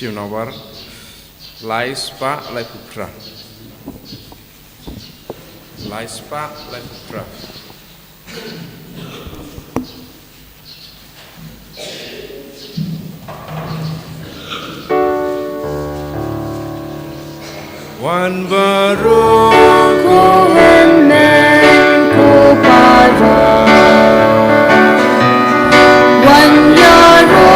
Chiu nawar lai spa lai putra. Lai spa lai putra. Wan baru ku hemen ku para wan yaro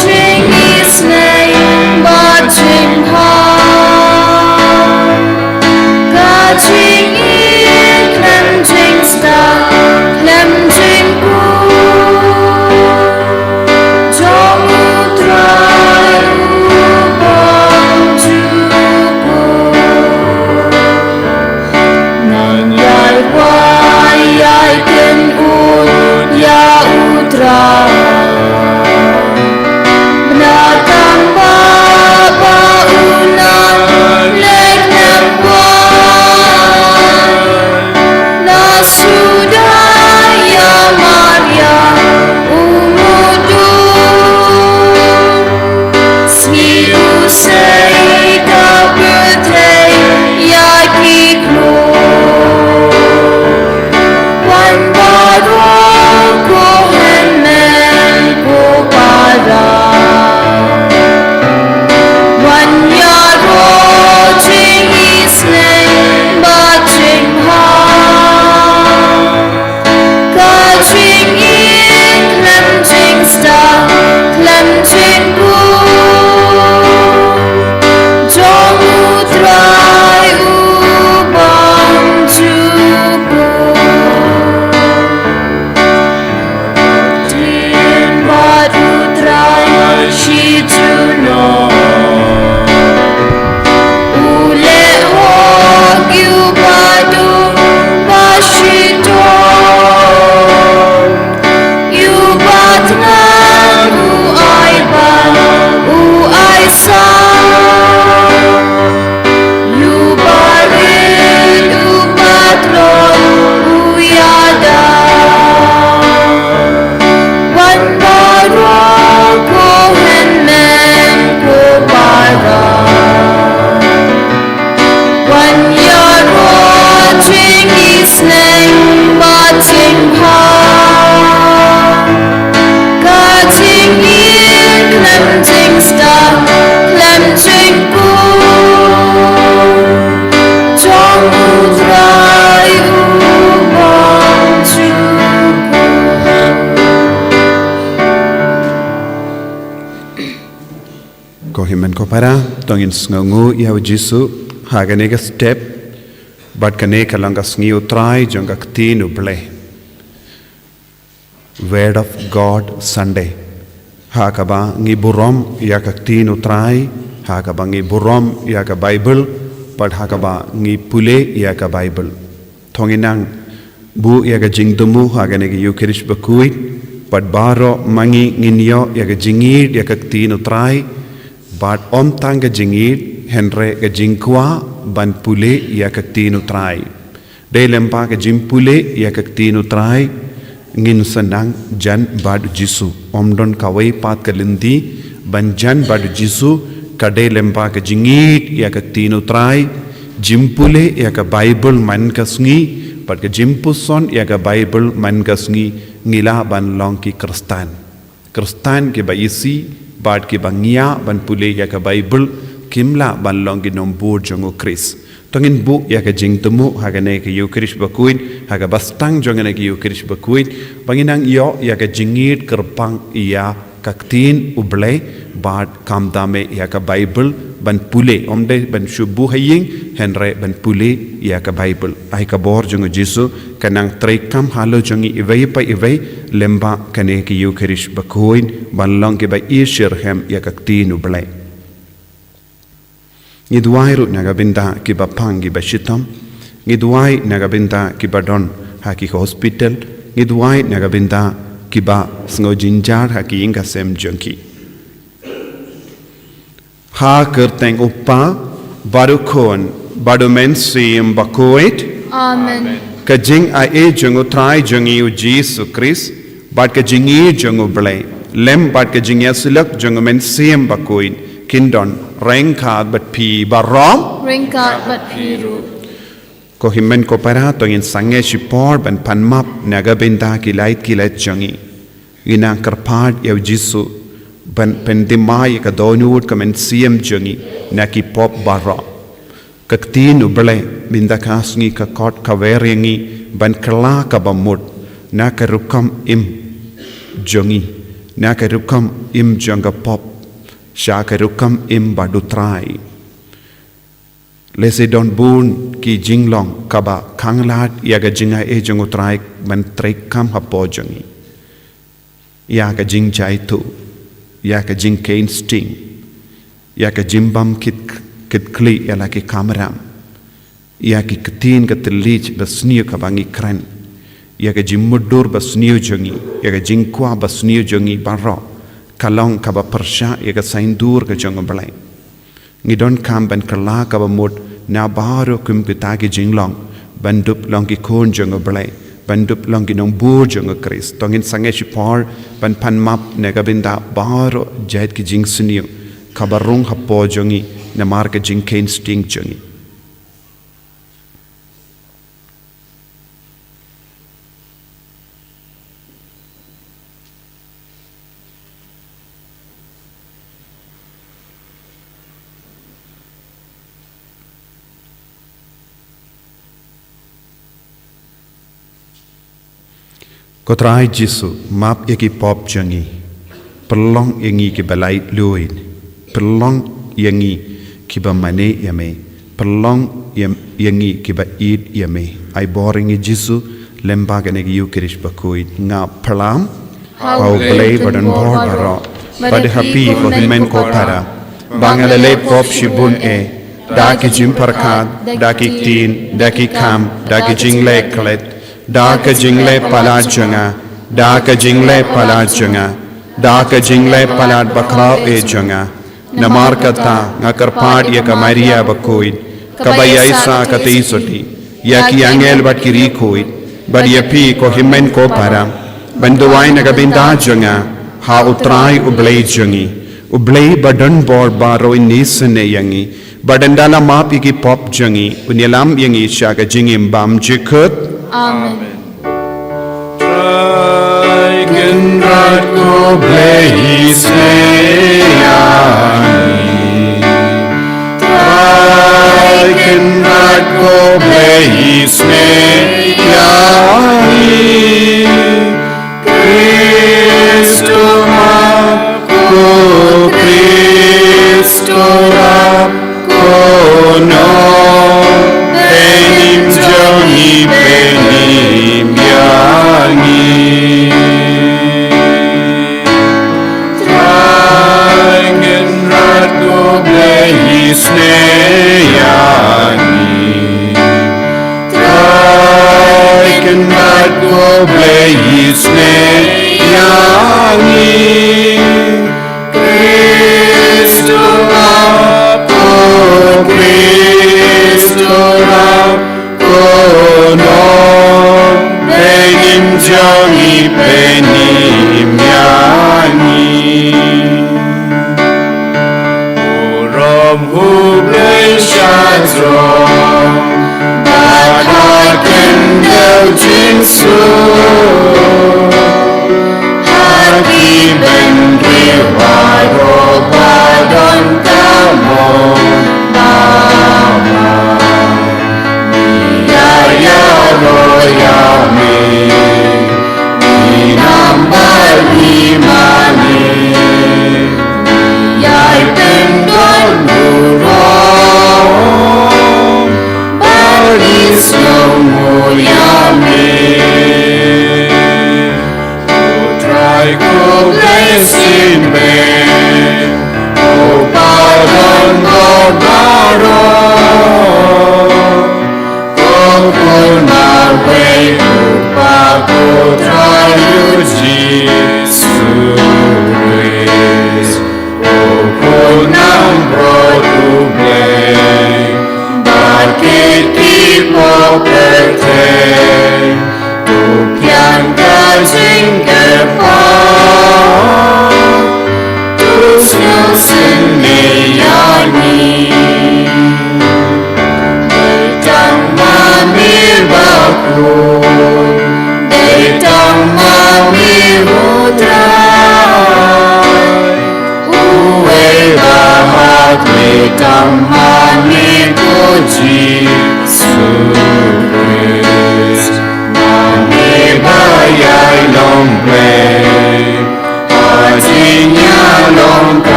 jing isnei ba jing ha ga jing in klem jing sta klem jing ku jong utrai ubang ju Yai ken ut ya utra Menatang bapa unan lek nampuan Na sudah ya Maria umudun Sngi usai ka betrei ya kiklu Wan baru ku hemen ku para Wan yaro jing isnei ba jing ha Ka jing in klem jing sta klem jing ku Jong utrai ubang juku She to know Ule hog you badu bashito You batnan u aiba u aisa You barid u patron u yada Wan baru ku hemen ku para Wan yaro jing isnei ba jing ha Ka jing in klem jing sta klem jing ku Jong utrai ubang juku Ko himen ko para tongin sngu ya jisu hagane ga step but kane kalanga sngi Trai jonga Ktien Blei Word of God Sunday hakaba ngi burom ya Ktien Trai hakaba ngi burom ya ka Bible but hakaba ngi pule ya ka Bible tonginang bu ya ga jingdumu hagane ga Eucharist Bakhuid but baro mangi nginyo ya ga jingid ya ka Ktien Trai But om tanga jingid henre ga jingkwa ban pule ya ka Ktien Trai. De lempa ga jimpule ya ka Ktien Trai ngin sanang jan bad jisu. Om don kawai pat ka lindi ban jan bad jisu ka de lempa ga jingid ya ka Ktien Trai jimpule ya ka Bible man ka sngi pat ga jimpuson ya ka Bible man ka sngi ngila ban long ki Kristan. Kristan ke ba isi Bad ke bangia ban pule ya ka Bible kimla ban longi nombur jongo Chris. Tongin bu ya ka jingtemu hagane ka Eucharist Bakhuid haga bastang jongane ka Eucharist Bakhuid banginang yo ya ka jingit kerpang iya ka Ktien Blei bad kamdame ya ka Bible ban pule omde ban shubu haying henre ban pule ya ka Bible ai ka bor jongo Jesu kanang trai kam halo jongi ivei pa ivei lemba kane ki Eucharist Bakhuid ban long ke ba ishirhem ya ka Ktien Blei Ngidwai ru naga binda ki ba pangi ba shitam ngidwai naga binda ki ba don haki hospital ngidwai naga binda ki ba sngo jinjar haki inga sem jonki ha kerteng uppa barukon badumen sim Bakhuid Amen ka jing a e jongo Trai jongi u Jesus Christ bad ka jingi jongo Blei lem bad ka jingya silak jongo men sim Bakhuid kindon rengkat but pi barom Ringkat bat piru. ko himmen ko para to in sange shipor ban panmap naga benda ki lait jangi ina karpad yew jisu ban pendimai ka donut kamen siem jangi na ki pop bara ka Ktien u Blei binda kasngi ka kot ka weringi ban kala ka bamut na ka rukam im jangi na ka rukam im janga pop sha ka rukam im badu Trai lese don bun ki jinglong kaba kanglat yaga jinga e jangu Trai ban trekam hapo jangi yaga jing jai tu yaga jing kain sting yaga jimbam kit kli yala ki kameram yaga Ktien ka telich basniu kabangi kren yaga jimmudur basniu jangi yaga jingkwa basniu jangi barro kalong kaba persha yaga saindur ka jangu Blei ngidon kam ban kala kaba mut na baro kum kitagi jinglong bandup long ki kon jangu Blei bandup long ki nong bur jangu Kris tongin sange shipor ban panmap nega binda baro jait ki jing suniu kabarung hapo jangi na marka jing kain sting jangi ko Trai jisu map yaki pop jangi perlong yangi ki balai luin perlong yangi ki ba mane yame perlong yangi ki ba id yame ai boring jisu lembaga ne Eucharist Bakhuid nga perlam au Blei badan bor baro bade happy ko himen ko para bangalale pop shibun da ki jim parkat da ki Ktien da ki kam da ki jingle klet da ka jingle palat janga da ka jingle palat janga da ka jingle palat bakra e janga namar kata ngakar pad ya ka Maria Bakhuid kabaya isa ka teisoti ya ki angel bat ki rikoi bad ya pi ko himen ko para banduai na gabinda janga ha Trai u Blei jangi u Blei badan bor baro in nisne yangi badandala mapi ki pop jangi unyalam yangi sha ka jingim bam jikut Amen. Trai kindrat ko Blei Sngi. Trai kindrat ko Blei Sngi. Cristo ko Cristo ko no benim jangi benim yangi Trai kindrat ko Blei Sngi Trai kindrat ko Blei Sngi Cristo ko Cristo ko no benim jangi benim yangi Oram hu Blei shadron badaken del jinsu Haki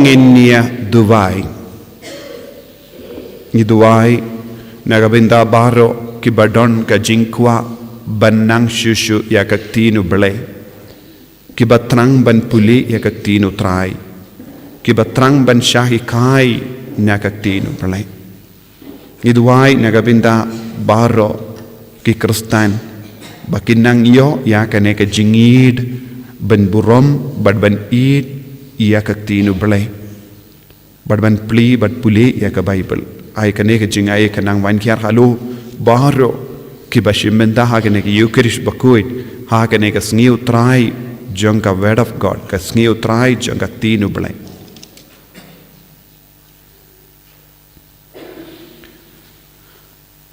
nginia duwai. Ni duwai nagabinda baro kibadon ka jingkwa banang shushu ya ka Ktien Blei. Kibatrang ban puli ya ka Ktien Trai. Kibatrang ban syahikai na ka Ktien Blei. Ni duwai nagabinda baro ki Kristen bakinang yo ya ka ne ka jingid ban burom bad ban id ya ka Ktien Blei. Bad ban pli bad puli ya ka Bible. Ai ka ne ka jingai ka nang wan kiar halu baro ki bashimenda ha ka ne ka Eucharist Bakhuid ha ka ne ka Sngi Trai jong ka word of God ka Sngi Trai jong ka Ktien Blei.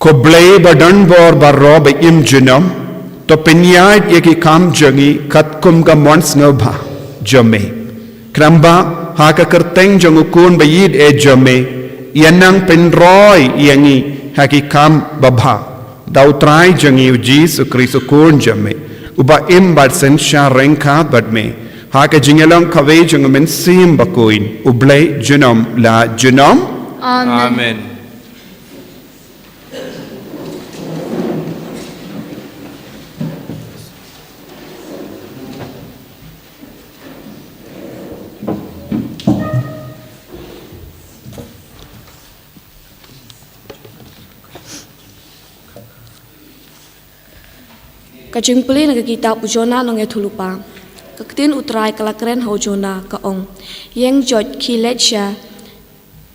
Ko Blei badan bor barro ba im junam to penyait yaki kam jangi kat kum ka mons ngobha jome kramba ha ka kerteng jong ukun bayid e jome yanang penroy yangi haki kam babha dau trai jangi Jesus Kristus kun jome uba im bad sensha renka badme ha ka jingelang kave jong men sim bakuin u Blei junam la junam Amen. Kajing puli naga kitab ujona nong ethulupa. Ktien Trai kalakren hojona kaong. Yang jot ki Lait-ïa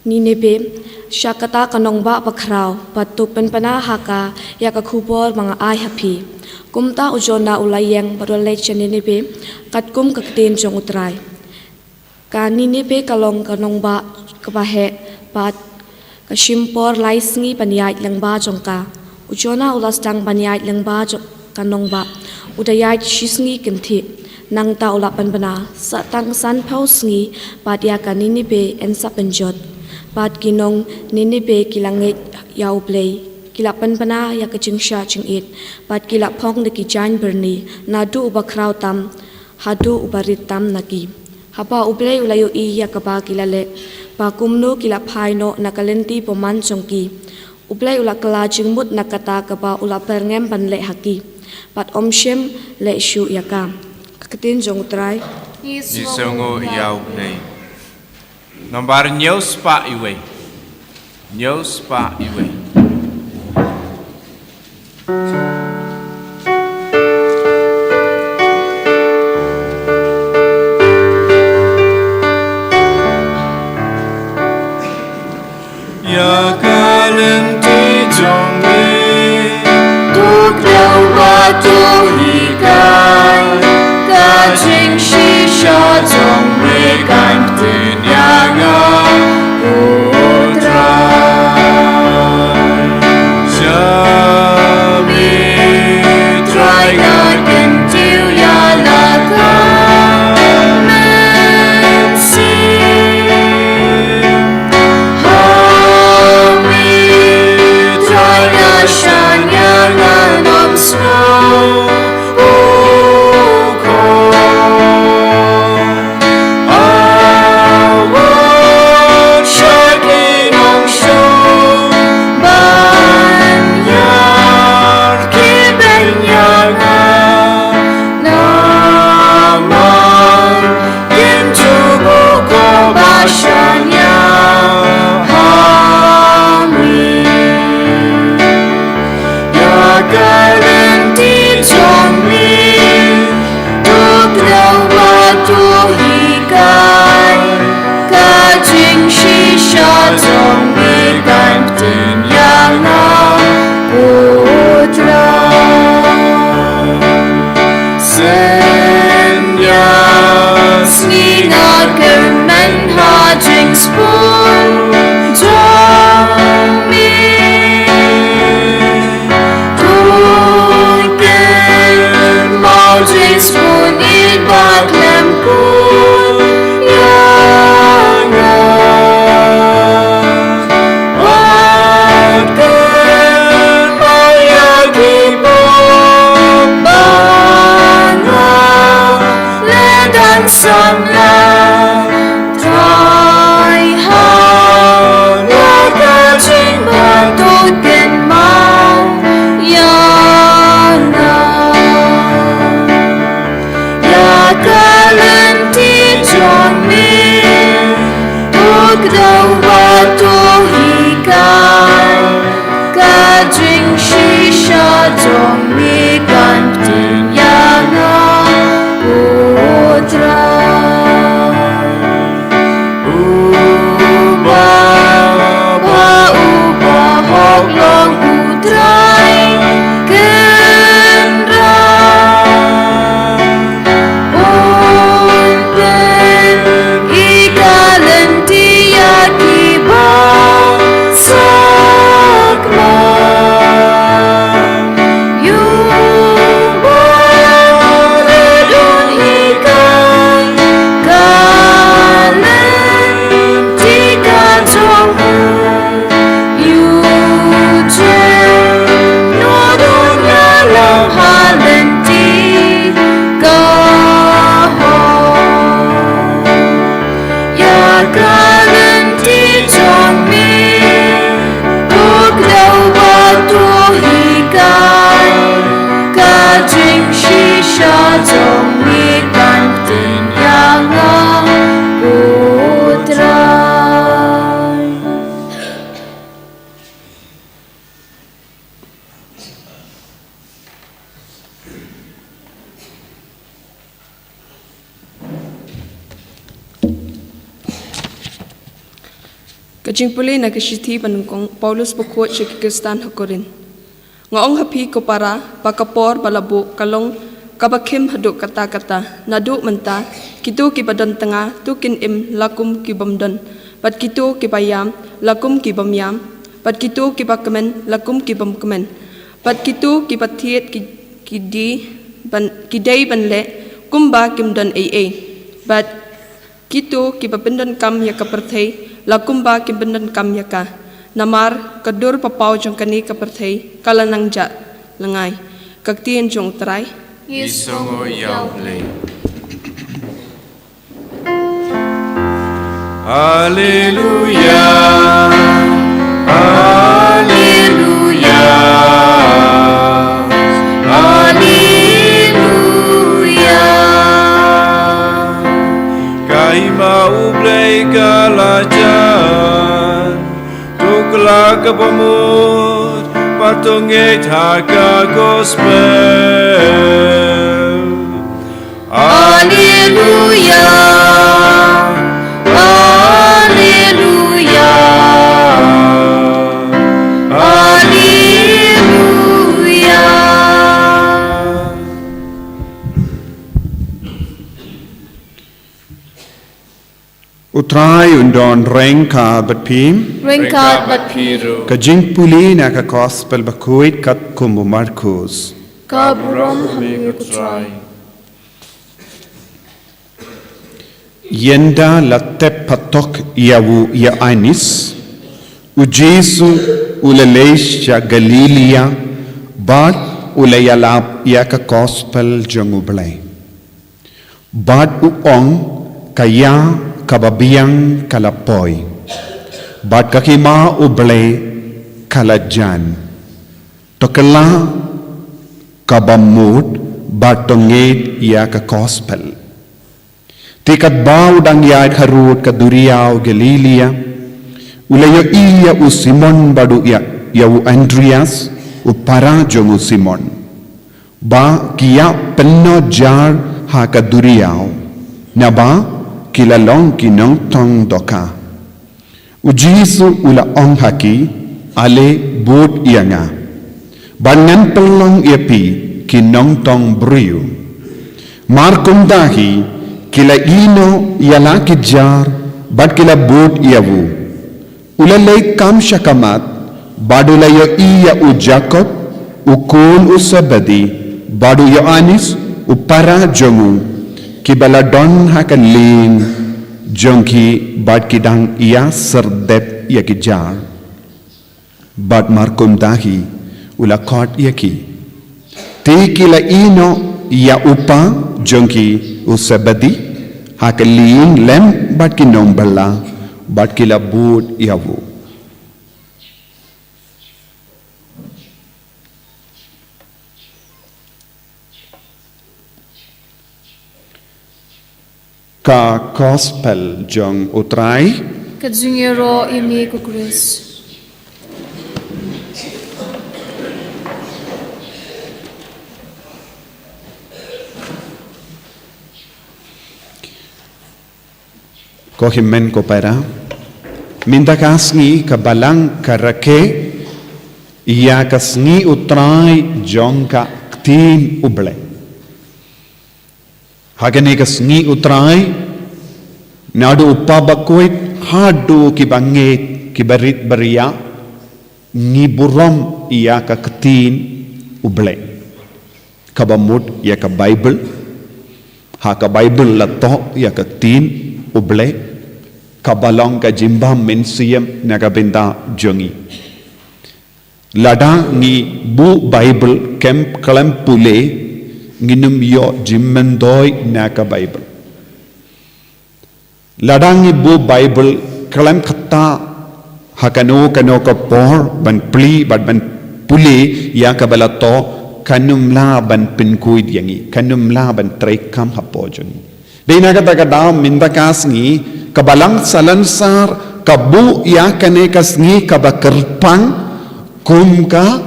Ninebe syakata kanong ba pakrau patu penpana haka ya kakubol mga ay hapi. Kumta ujona ulayang baro Lait-ïa Ninebe kat kum Ktien jong Trai. Ka Ninebe kalong kanong ba kapahe pat kasimpor lai Sngi panyait lang ba jong ka. Ujona ulas tang panyait lang ba jong kanong ba udayai Sngi kinti nang ta ulapan bana sa tang san pau Sngi pat ya ka Ninebe en sa penjot pat kinong Ninebe kilangit yau Blei kilapan bana ya ka jingsha jingit pat kilap pong de ki jan berni nadu uba kraw tam hadu ubarit tam naki hapa Blei ulayo I ya ka ba kilale pa kumno kilap haino nakalenti poman jongki Blei ula kala jingmut nakata ka ba ula perngem panle haki pat omshem le shu yaka Ktien jong Trai Isongo yau Blei. Nombar nyos pa iwe. Nyos pa iwe. Ya kalenti jongi tuk dau batu hikai kajing shisha jong mekan tin yanga putra Shami try God kentiu ya laka mensi Hami try God shanya nganom snow Sang la jong mi kan tin yang putra Mawkhlam Trai kendra Unten ikalan dia kiba sakma Yubaredun ikan kalan jika jongmu Drink shisha jong mi kan tin yang putra Kajing puli na kashiti panungkong Paulus Bakhuid sa Kikistan Hakorin. Ngaong hapi ko para pakapor balabu kalong kabakim haduk kata-kata nadu menta kitu kibadon tengah tu kin im lakum kibamdon pat kitu kibayam lakum kibamyam pat kitu kibakemen lakum kibamkemen pat kitu kibatiet kidai banle kumba kimdon pat kitu kibabendon kam ya kaperthai lakumba kibendon kam ya ka Namar kadur papau jong kani kaperthai kalanang ja langai Ktien jong Trai Isongo yau Blei. Haleluya, Haleluya, Haleluya Kai mau Blei kalajan Tukla kapamut patunge taga gospel. Haleluya, Haleluya, Haleluya. Utrai undon rengka batpim Ringkat bat piru. kajing puli na ka gospel Bakhuid kat kumbu Marcos. kabrom hamir kutrai. Yenda latte patok yawu ya anis ujesu ulalesh ya Galilia bad ulayalap ya ka gospel jangu Blei. Bad uong kaya kababiang kalapoy. Bad kakima Blei kalajan. Tokala kabamut bad tonget ya ka gospel. Tikat bau dang ya karut ka duriau Galilia. Ulayo iya u Simon badu ya u Andreas u para jomu Simon. Ba kia penno jar ha ka duriau. Naba kilalong kinong tong doka. Ujisu ula ong haki ale bot ianga. Bangan pelong iapi kinong tong briu. Markum dahi kila ino yala kijar bad kila bot iawu. Ulalay kam syakamat badulayo iya u Jacob u kul u Sabadi badu Yohanes u para jongu kibala don hakan ling jongki bad kidang ia serdep ia kijar bad markum dahi ula kot ia ki te kila ino ia upa jongki usabadi hakan ling lem bad kinong bala bad kila bud iawu. Ka gospel jong utrai Kadzungero imi kukris. ko himen ko para minta kasngi ka balang karake ia kasngi utrai jongka Ktien u Blei hagane kasngi utrai nadu uppa Bakhuid hadu ki banget ki barit beria ngi burom ia ka Ktien u Blei kabamud ia ka Bible ha ka Bible la to ia ka Ktien u Blei kabalong ka jimbam mensiam naga benda jongi lada ngi bu Bible kem kalam pule nginum yo jimmendoi naga Bible lada ngi bu Bible kalam kata hakano kano ka por ban pli ban pule ya kabala to kanum la ban pinkuid yangi kanum la ban trekam hapojoni dei naga daga minda kasngi kabalang salansar kabu ya kane kasngi kabakerpang kum ka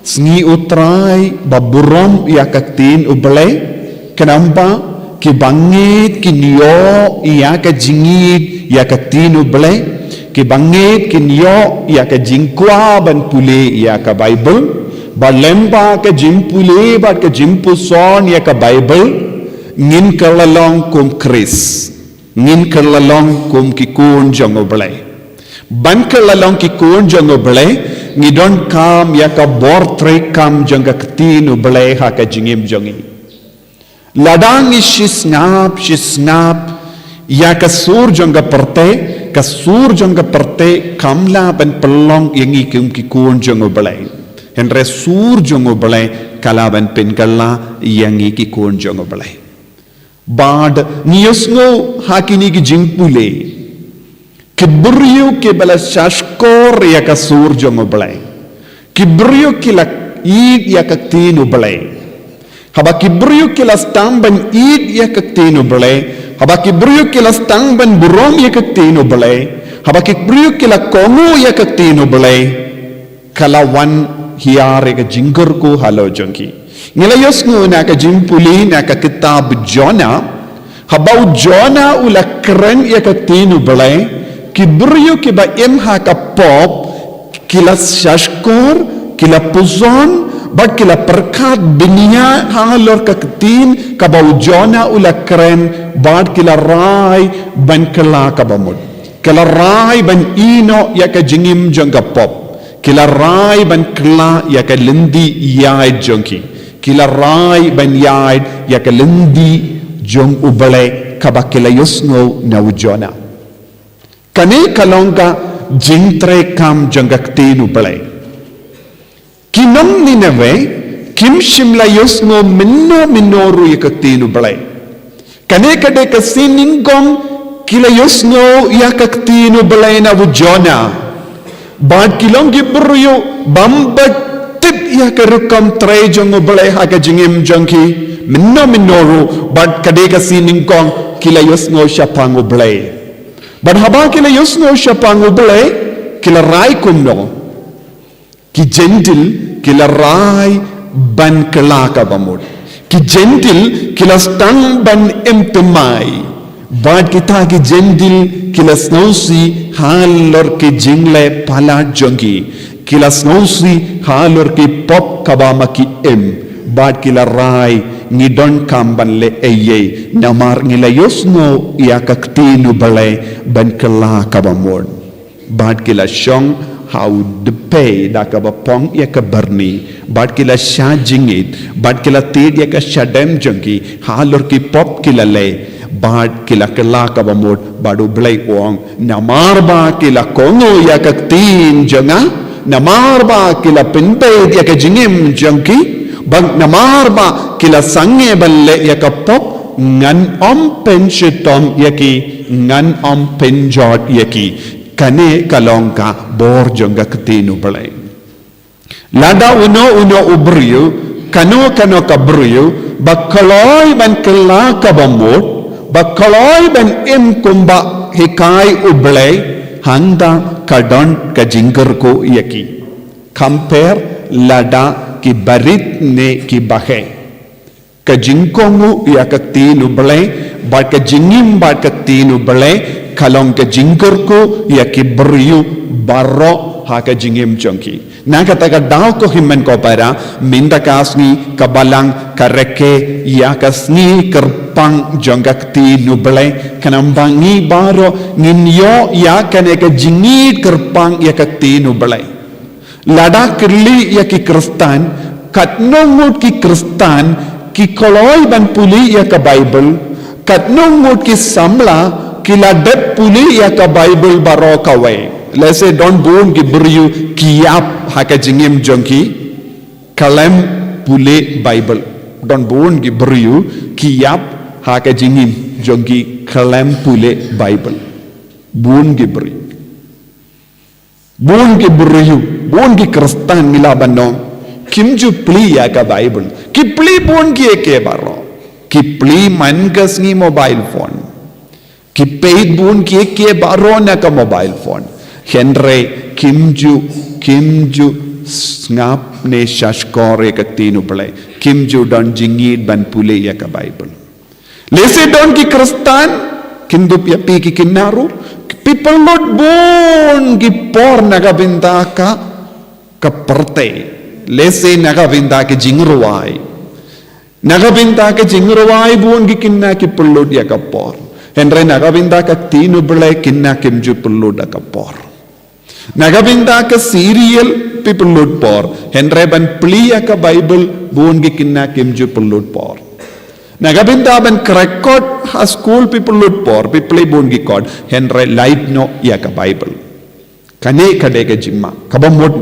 sngi utrai baburom ya ka Ktien u Blei kenapa ki bangit ki niyo ya ka jingit ya ka Ktien u Blei ki bangit ki niyo ya ka jingkwa ban pule ya ka Bible balemba ka jimpule ba ka jimpuson ya ka Bible ngin kalalong kum Chris ngin kerlalong kum ki kun jong u Blei ban kerlalong ki kun jong u Blei ngidon kam ya ka bor tre kam jong ka Ktien u Blei ha ka jingim jongi ladang shisngap ya ka sur jong ka sur jong ka perte kamla ban pelong yangi kum ki kun jong u Blei henre sur jong u Blei kala ban pen kala yangi ki kun jong u Blei bad niyosngo hakini ki jingpule kibriyo ke bala shashkor ya ka sur jong u Blei kibriyo ki la id ya ka Ktien u Blei haba kibriyo ki la stamban id ya ka Ktien u Blei haba kibriyo ki la stamban burom ya ka Ktien u Blei haba kibriyo ki la kongo ya ka Ktien u Blei kala wan hiare ka jingger ko halo jongki nilayos ngo na ka jimpuli na ka kitab Jona habau Jona ula keren ya ka Ktien u Blei kibriyo ki ba ha ka pop kila shashkor kila puzon bad kila perkat binia halor ka Ktien ka bau Jona ula keren bad kila rai ban kala ka bamud kila rai ban ino ya ka jingim jong ka pop kila rai ban kala ya ka lindi yai jongki kila rai ban yai ya ka lindi jong u Blei kabakila yosno na ujona kane kalongka jingtre kam jong ka Ktien u Blei kinong nineve kim shimla yosno minnoru ya ka Ktien u Blei kane kade ka siningkong kila yosno ya ka Ktien u Blei na ujona bad kilong gibruyo bambat ya kerukam Trai jong u Blei ha ka jingim jongki minnoru bad kade ka siningkong kila yosno syapang u Blei bad haba kila yosno syapang u Blei kila rai kumno ki gentil kila rai ban kelaka bamud ki gentil kila stang ban empemai bad kita ki gentil kila snausi halor ki jingle pala jongki kila snausi halor ki pop kabama ki bad kila rai ngidon kamban le eye namar ngila yosno ya ka Ktien u Blei ban kala kabamod bad kila shong how de pay da ka bapong ya ka barni bad kila sha jingit bad kila tid ya ka shadem jongki halor ki pop kila le bad kila kala kabamod badu Blei ong namar ba kila kongo ya ka Ktien jonga namar ba kila pinpe ya ka jingim jongki bang namar ba kila sange balle ya ka pop ngan penchitom yaki ngan penjot yaki kane kalongka bor jonga Ktien u Blei lada uno ubriyo kano kabriyo bakaloi ban kala kabamot bakaloi ban kumba hikai u Blei handa kadon ka jingger ko yaki compare lada ki barit ne ki bahe ka jingkongu ya ka Ktien u Blei bad ka jingim bad ka Ktien u Blei kalong ke jingkurku ya ki beriu baro ha ke jingim jongki na kata ka daw ko himmen ko para minda kasni kabalang kareke ya kasni kerpang jonggakti nuble kanambangi baro nginyo ya kane ke jingit kerpang ya kakti nuble lada kirli ya ki kristan katnongut ki kristan ki koloi ban puli ya ka bible katnongut ki samla ki ladat puli ya ka bible baro kawe let's say don't born ki beriu kiap haka jingim jongki kalem pule bible don't born ki beriu kiap haka jingim jongki kalem pule bible born ki beriu born ki beriu born ki kristan milaban no kimju pli ya ka bible ki pli born ki eke baro ki pli man kasni mobile phone ki paid born ki eke baro na ka mobile phone Henry Kimju ngap ne shashkore kaktinu play Kimju don jingid ban pule ya ka Bible lese don ki kristan kindup ya pi ki kinaru people not born ki por naga binda ka perte lese naga binda ki jingruwai naga binda ki jingruwai born ki kinna ki pullud ya ka por Henry naga binda kaktinu play kinna Kimju pullud ka por Nagabinda ka serial people load por Henry ban plia ka Bible buon gi kinna kimju load por Nagabinda ban record ha school people load por people buon gi code Henry light no ya ka Bible kane kade ka jimma kabamod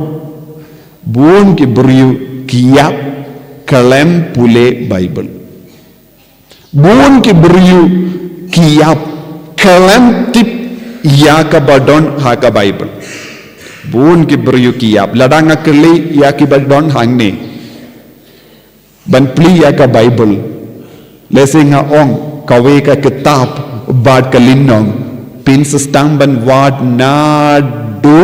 buon gi buriu kiya kalem pule Bible buon gi buriu kiya kalem tip ya ka badon ha ka Bible Bun ki beriu kiap ladang akeli ya ki badon hangne ban pli ya ka Bible lesinga ong kawe ka kitab bad kalinong pin sistang ban wad na do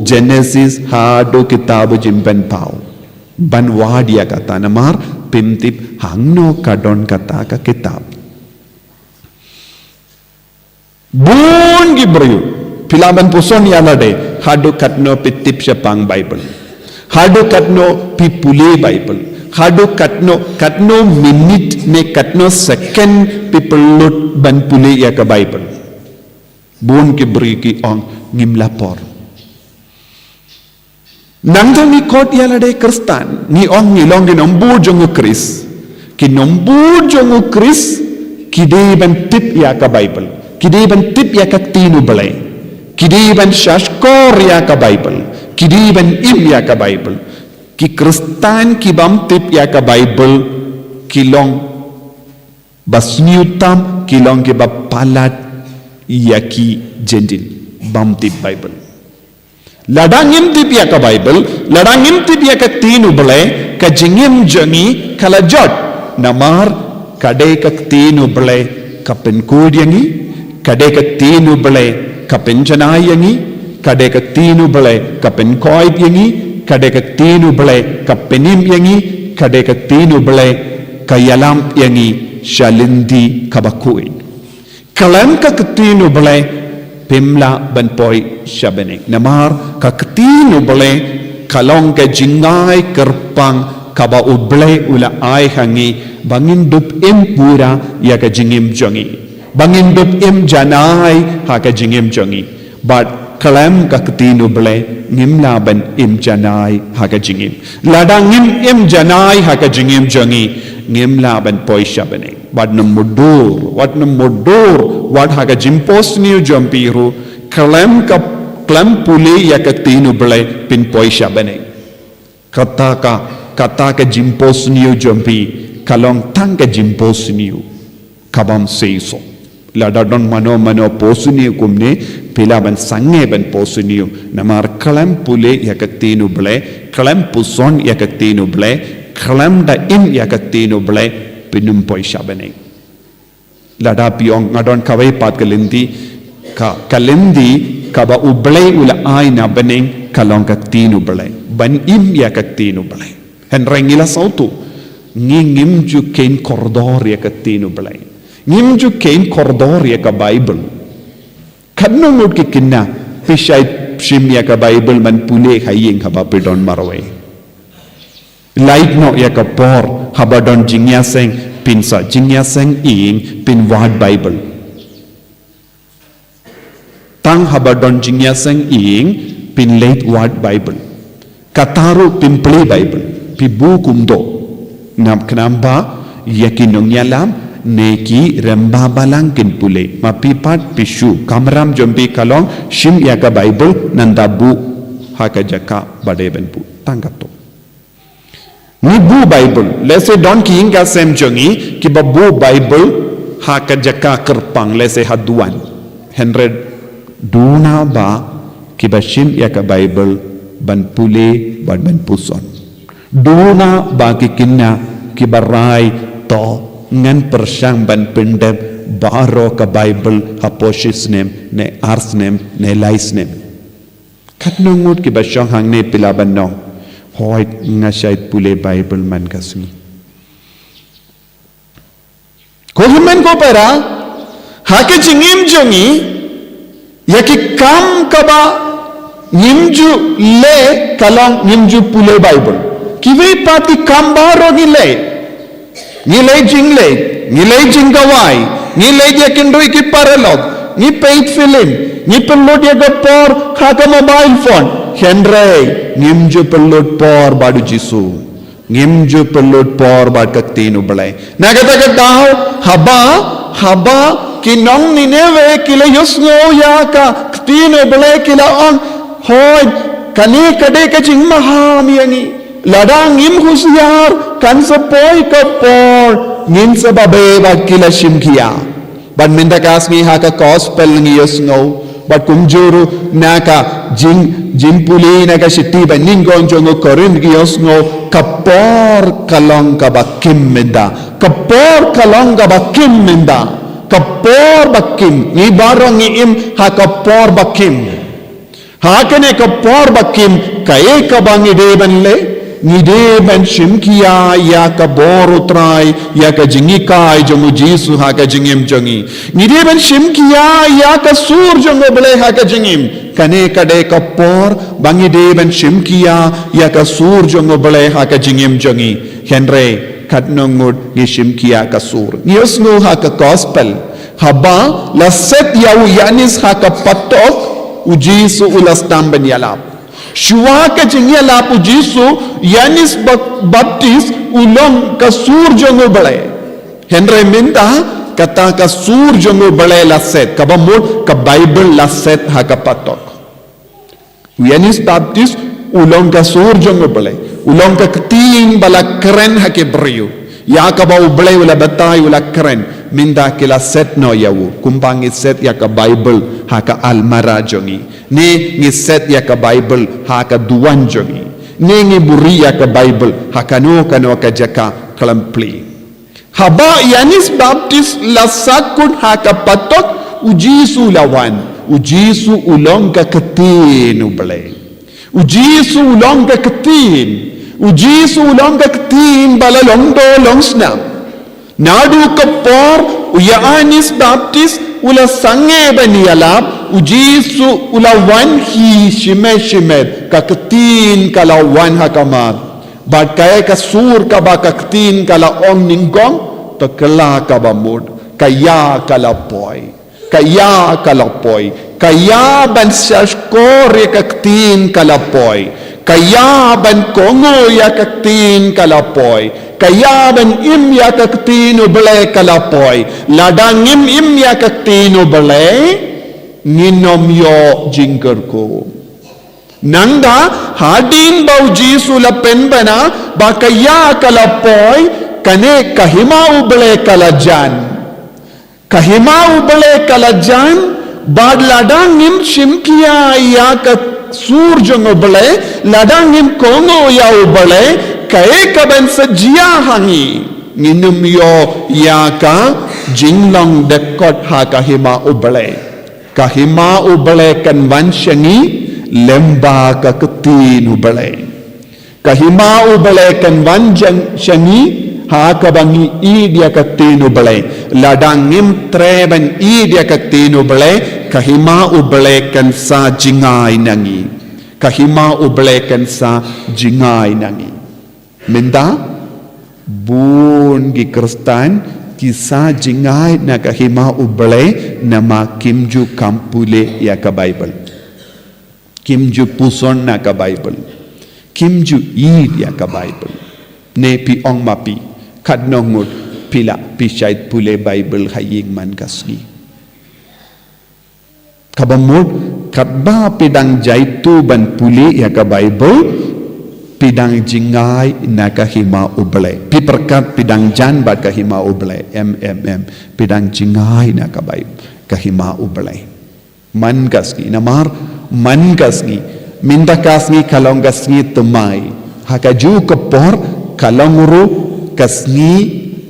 Genesis ha do kitab jimben pau ban wad ya kata namar pimtip hangno kadon kata ka kitab bun ki beriu Pilaban puson yalade hadu katno pitip syapang Bible hadu katno pipule Bible hadu katno minute ne katno second people lut ban pule ya ka Bible bun ki beri ki ong ngim lapor nangja ni kot yalade kristan ni ong ni long nombu jongu kris ki nombu jongu kris kide ban tip ya ka Bible kide ban tip ya ka tinu Blei Kidiban shashkor ya ka Bible Kidiban im ya ka Bible Ki kristan ki bam tip ya ka Bible Kilong basniutam Kilong ki bapalat Ya ki jendin Bam tip Bible Ladangim tip ya ka Bible Ladangim tip ya ka tinu Blei Ka jingim jangi kalajot Namar kadai ka tinu Blei Ka penkud yangi Kadai ka tinu Blei Kapen janai yangi kade ka tinu Blei kapen koid yangi kade ka tinu Blei kapenim yangi kade ka tinu Blei kayalam yangi shalindi Bakhuid kalam ka tinu Blei pimla ban poi shabene namar ka tinu Blei kalong ka jingai kerpang kaba ublei ula ai hangi bangin dup im pura ya ka jingim jangi Bangin dup im janai haka jingim jangi but kalam ka ktinu Blei ngimla ban im janai haka jingim ladang im janai haka jingim jangi ngimla ban poisha bane but namudur what haka jimpos niu jampiru kalam puli ya ka ktinu Blei pin poisha bane kata ka jimpos niu jampi kalong tang ka jimpos niu kabam seiso ladadon mano posuniu kumne pilaban sange ban posuniu namar kalam pule yakaktinu Blei kalam puson yakaktinu Blei kalam da im yakaktinu Blei pinum poisha bane lada piong ngadon kawai pat kalindi kaba ublei ula aina bane kalong kaktinu Blei ban im yakaktinu Blei henrengila sautu ngingim ju ken kordor yakaktinu Blei Ngimju kain kordor ya ka Bible Kadnungut ki kinna pishai shimya ka Bible man pule haying haba pidon marwe. Light no ya ka por haba don jingya seng pinsa jingya seng ing pin wad Bible. Tang haba don jingya seng ing pin late wad Bible. Kataru pin play Bible. Pi bukum do. Nam knamba yakinong yalam neki remba balang kin pule. Mapipat pishu kamram jombi kalong shim yaka Bible nandabu haka jaka badeben pu. Tangato. Ni bu Bible. Let's say don ki inga sem jongi ki bu Bible haka jaka kerpang. Let's say haduan. 100 duna ba ki ba shim yaka Bible ban pule ban puson. Duna ba ki kinna ki barai to ngan persang ban pendem baro ka Bible haposhis nem ne ars nem ne lais nem. Katnungut ki ba syang hang ne pilaban no. Hoit ngasait pule Bible man kasmi. Ko himen ko para hake jingim jongi yaki kam kaba nimju le kalong nimju pule Bible. Kiwe pati kam baro gile. Ngilay jinglay, ngilay jingawai, ngilay yakin doi ki paralog, ni paid film, ni pelod yagapor haka mobile phone. Henry, ngimju pelod por badu jisu, ngimju pelod por bad Ktien Blei. Nagata tao haba kinong ninewe kila yusngo yaka Ktien Blei kila on hoy kani kade ka jing maham yani. Ladang ngim husyar kan sepoi kapor ngin sebabe bad kila shimkia ban minda kasmi haka gospel ngiyos ngo bad kumjuru naka jimpuli naka shiti ban ningon jongo korin ngiyos ngo kapor kalong kabakim minda kapor kalong kabakim minda kapor bakim ni barong ngim haka por bakim hakane kapor bakim kae kabangi deban le Nide ben shimkia ya ka boru trai ya ka jingikai jongu jisu ha ka jingim jongi. Nide ben shimkia ya ka sur jongu Blei ha ka jingim. Kane kade ka por bangi de ben shimkia ya ka sur jongu Blei ha ka jingim jongi. Henry katnongut ni shimkia ka sur. Niosngu ha ka gospel. Haba la set yau yanis ha ka patok ujisu ulas tamben yalap. Shua ka jingya lapu jisu yanis baptis ulong kasur jongo Blei. Henry minta kata kasur jongo Blei laset kabamut ka Bible laset hakapatok. Yanis baptis ulong kasur jongo Blei. Ulong ka Ktien bala keren hakebriu. Ya ka ba Blei ula batay ula keren minda kila set no yawu kumpangit set ya ka Bible haka almara jongi. Ni ngiset ya ka Bible haka duan jongi. Ni ngiburi ya ka Bible haka no ka jaka klampli. Haba yanis baptis lasakun haka patok ujisu lawan. Ujisu ulong ka Ktien Blei. Ujisu ulong ka Ktien. Ujisu ulong ka Ktien bala longdo longsnam. Nadu kapor uyanis baptis ula sange baniyalap ujisu ula wan hi shime ka Ktien kala wan hakamar bad kaya ka sur ka ba ka Ktien kala ong ninggong to kala ka ba mud kaya kala poy kaya ban shashkor ka Ktien kala poy kaya ban kongo ya ka Ktien kala poy kaya ban im ya ka Ktien Blei kalapoy ladang im ya ka Ktien Blei nginom yo jingker ko nanda hadin bau jisu la penbana ba kaya kalapoy kane kahimau Blei kalajan bad ladang im shimkia ya ka sur jongo Blei ladang im kongo ya Blei kaya kaban sajia hangi nginum yo ya ka jinglong dekot ha kahima Blei kan wan Sngi lemba ka Ktien Blei kahima Blei kan wan Sngi ha ka bangi i dia ka Ktien Blei ladang ngim treben i dia ka Ktien Blei kahima ublekan sa jingay nangi. Kahima ublekan sa jingay nangi. Minda bun gi Kristan kisah jingay na kahima uble nama kimju kampule ya ka Bible. Kimju puson na ka Bible. Kimju id ya ka Bible. Ne pi ong mapi kadnongut pila pisait pule Bible haying man kasgi. Kabamut kadba pidang jaitu ban pule ya ka Bible pidang jingay na kahima uble. Pi perkat pidang jan bat kahima uble. Pidang jingay na kahima uble. Man kasgi. Namar man kasgi. Minda kasgi kalong kasgi tumay. Hakaju kapor kalong ru kasgi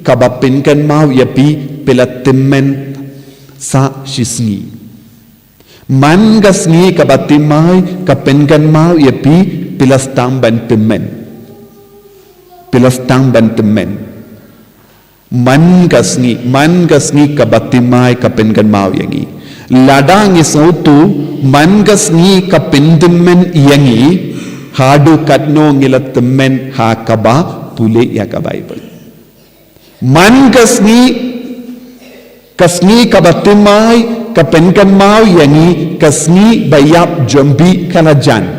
kabapinkan mau yapi pila timmen sa shisngi. Man kasgi kabatimay kapinkan mau yapi pilas tang ban temen. Pilas tang ban temen. Man kasni kabatimay kapinkan mau yangi. Ladang isautu man kasni kapintemen yangi hadu katno ngilat temen ha kaba pule ya ka Bible. Man kasni kabatimay kapinkan mau yangi kasni bayap jombi kalajan.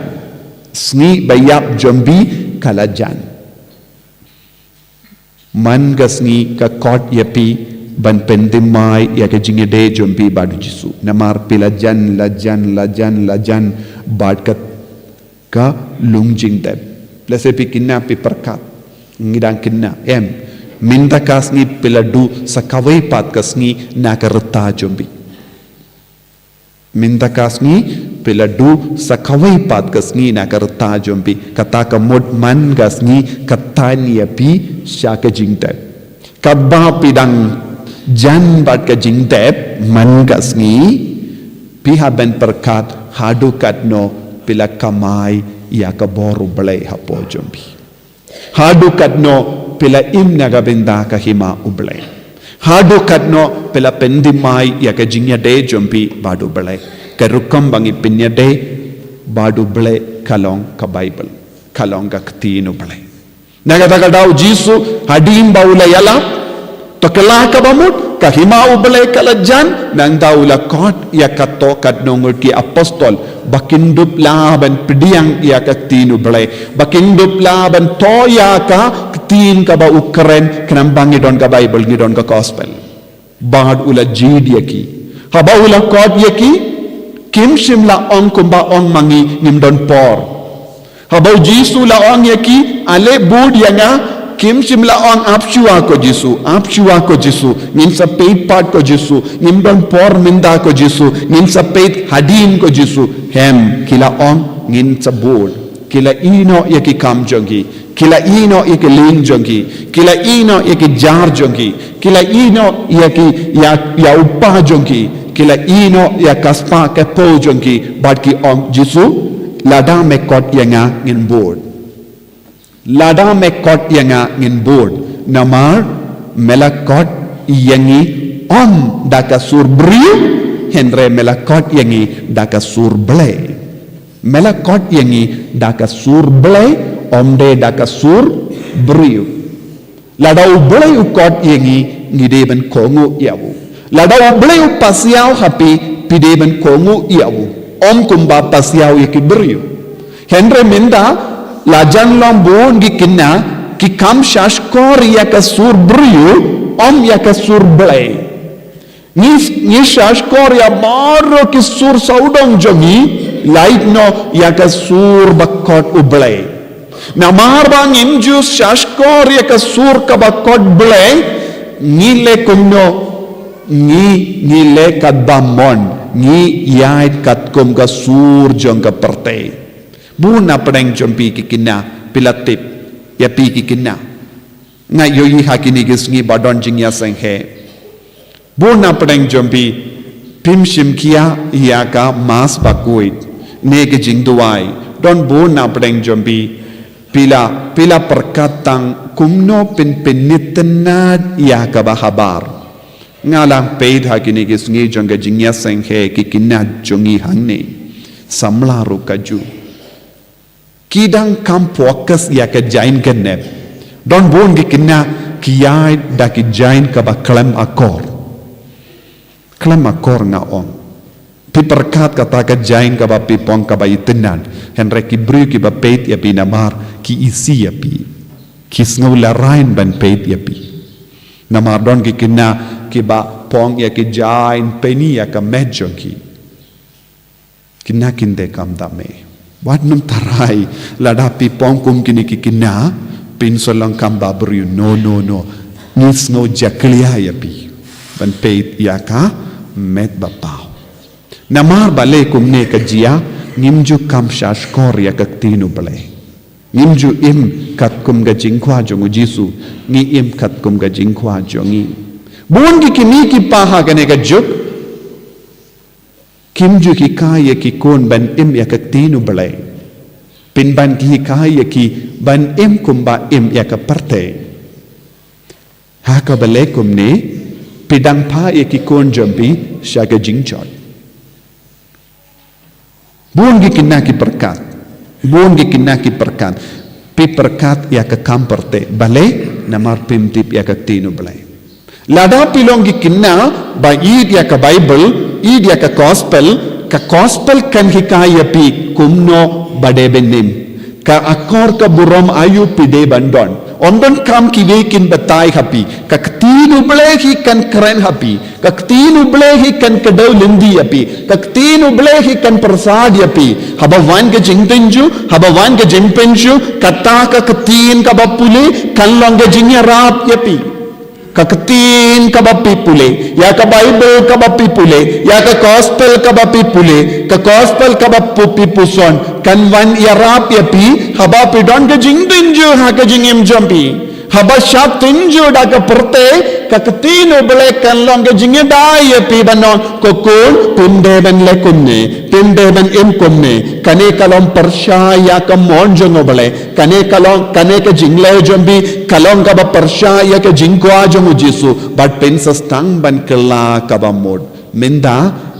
Sngi bayap jombi kalajan. Man gasngi ka kot yapi ban pendimai ya ke jingede jombi badu jisu. Namar pilajan lajan bad ka lungjing deb. Lese pi kinna pi perkat ngidang kinna minta kasngi piladu sakawai pat kasngi na ka reta jombi. Minta kasngi piladu sakawai pat kasngi na karta jombi kata kamut man kasngi katani api syaka jingtep kabba pidang jan bat ka jingtep man kasngi piha ben perkat hadu katno pila kamai ya ka boru Blei hapo jombi hadu katno pila imna gabinda ka hima ublei hadu katno pila pendimai ya ka jingya de jombi badu Blei kerukam bangi pinya de badu Blei kalong ka Bible kalong ka Ktien Blei nagata kadau jisu hadim baula yala to kala ka bamut ka hima Blei kalajan nang daula kot ya kato kadnongul ki apostol bakindup laban pidiang ya ka Ktien Blei bakindup laban to ya ka Ktien ka ba Ukraine kanambangi don ka Bible ngidon ka gospel bad ula jid yaki haba ula kot yaki kim shimla ong kumba ong mangi nimdon por habau jisu la ong yaki ale bud yanga kim shimla ong apshua ko jisu nin sa peit pat ko jisu nimdon por minda ko jisu nin sa peit hadin ko jisu hem kila ong nin sa bud kila ino yaki kam jongi kila ino yaki ling jongi kila ino yaki jar jongi kila ino yaki ya upa jongi kila ino ya kaspa ke po jongi bad ki ong jisu lada me kot yanga ngin board namar melakot yangi on daka sur briu henre melakot yangi daka sur Blei melakot yangi daka sur Blei omde daka sur briu lada u Blei u kot yangi ngide ben kongu yawu lada Blei pasiau hapi pideben kongu iawu om kumba pasiau yaki beriu henre minda lajan lombon gikinna ki kam shashkor yaka sur beriu om yaka sur Blei ni shashkor ya maro ki sur saudong jongi laitno yaka sur bakot u Blei na marba ngimju shashkor yaka sur ka bakot Blei ngile kunno ni le kat bamon ni yait kat kum ka sur jong ka pertei buna pedeng jompi kikina pilatip ya pi kikina ngai yoyi hakini gisngi badon jingya senghe buna pedeng jompi pim shimkia ya ka mas Bakhuid ne ke jingduai don buna pedeng jompi pila perkatang kumno pin penitenad ya ka bahabar Ngalang paid hakini ki sngi jonga jingya seng he ki kinna jongi hangne samla ru kaju kidang kam focus ya ka jain ka nep don bon ki kinna ki yai da ki jain ka ba klam akor nga on pi perkat kata ka jain ka ba pi pong ka ba itinan henre ki bru ki ba paid ya pi namar ki isi ya pi ki sngu la rain ban paid ya pi namar don ki kinna ki ba pong ya ki jain peni ya ka medjo ki kinna kinde kam dame wat num tarai lada pi pong kum kini ki kinna pin solang kam ba bru no nis no jaklia ya pi ban peit ya ka met ba pau namar bale kum ne ka jia nimju kam shashkor ya ka tinu bale nimju im kat kum ga jingkwa jongu jisu ni im kat kum ga jingkwa jongi buon ki kimi ki paha kane ka juk kimju ki kaya ki kon ban im ya ka tinu balai pin ban ki kaya ki ban im kumba im ya ka parte ha ka balai kum ne pidang pa ya ki kon jambi sha ka jingchot buon ki kinna ki perkat pi perkat ya ka kam parte balai namar pim tip ya ka tinu balai lada pilongi kinna ba id ya ka bible id ya ka gospel kan hikaya pi kumno bade benim ka akor ka burom ayu pide bandon ondon kam ki wekin batai happy ka ktinu blehi kan kren happy ka ktinu blehi kan kadau lindi happy ka ktinu blehi kan persad happy haba wan ke jingtenju haba wan ke jingpenju kata ka ktin ka bapule kan long ke jingya rap happy ka Ktien ka ba pipule ya ka bible ka ba pipule ya ka gospel ka ba pipule ka gospel ka ba pipuson kan wan yarap ya pi haba pi don ka jingdinju ha ka jingim jampi haba shat tinju da ka perte ka Ktien bele kan long ka jingya dai ya pi banon ko kun pinde ben le kunne pinde ben im kunne kane kalom persha ya ka monjo bele kane ka jingle jambi kalong ka ba persha ya ka jingkwa jongu jisu but pensas tang ban kala ka ba mod minda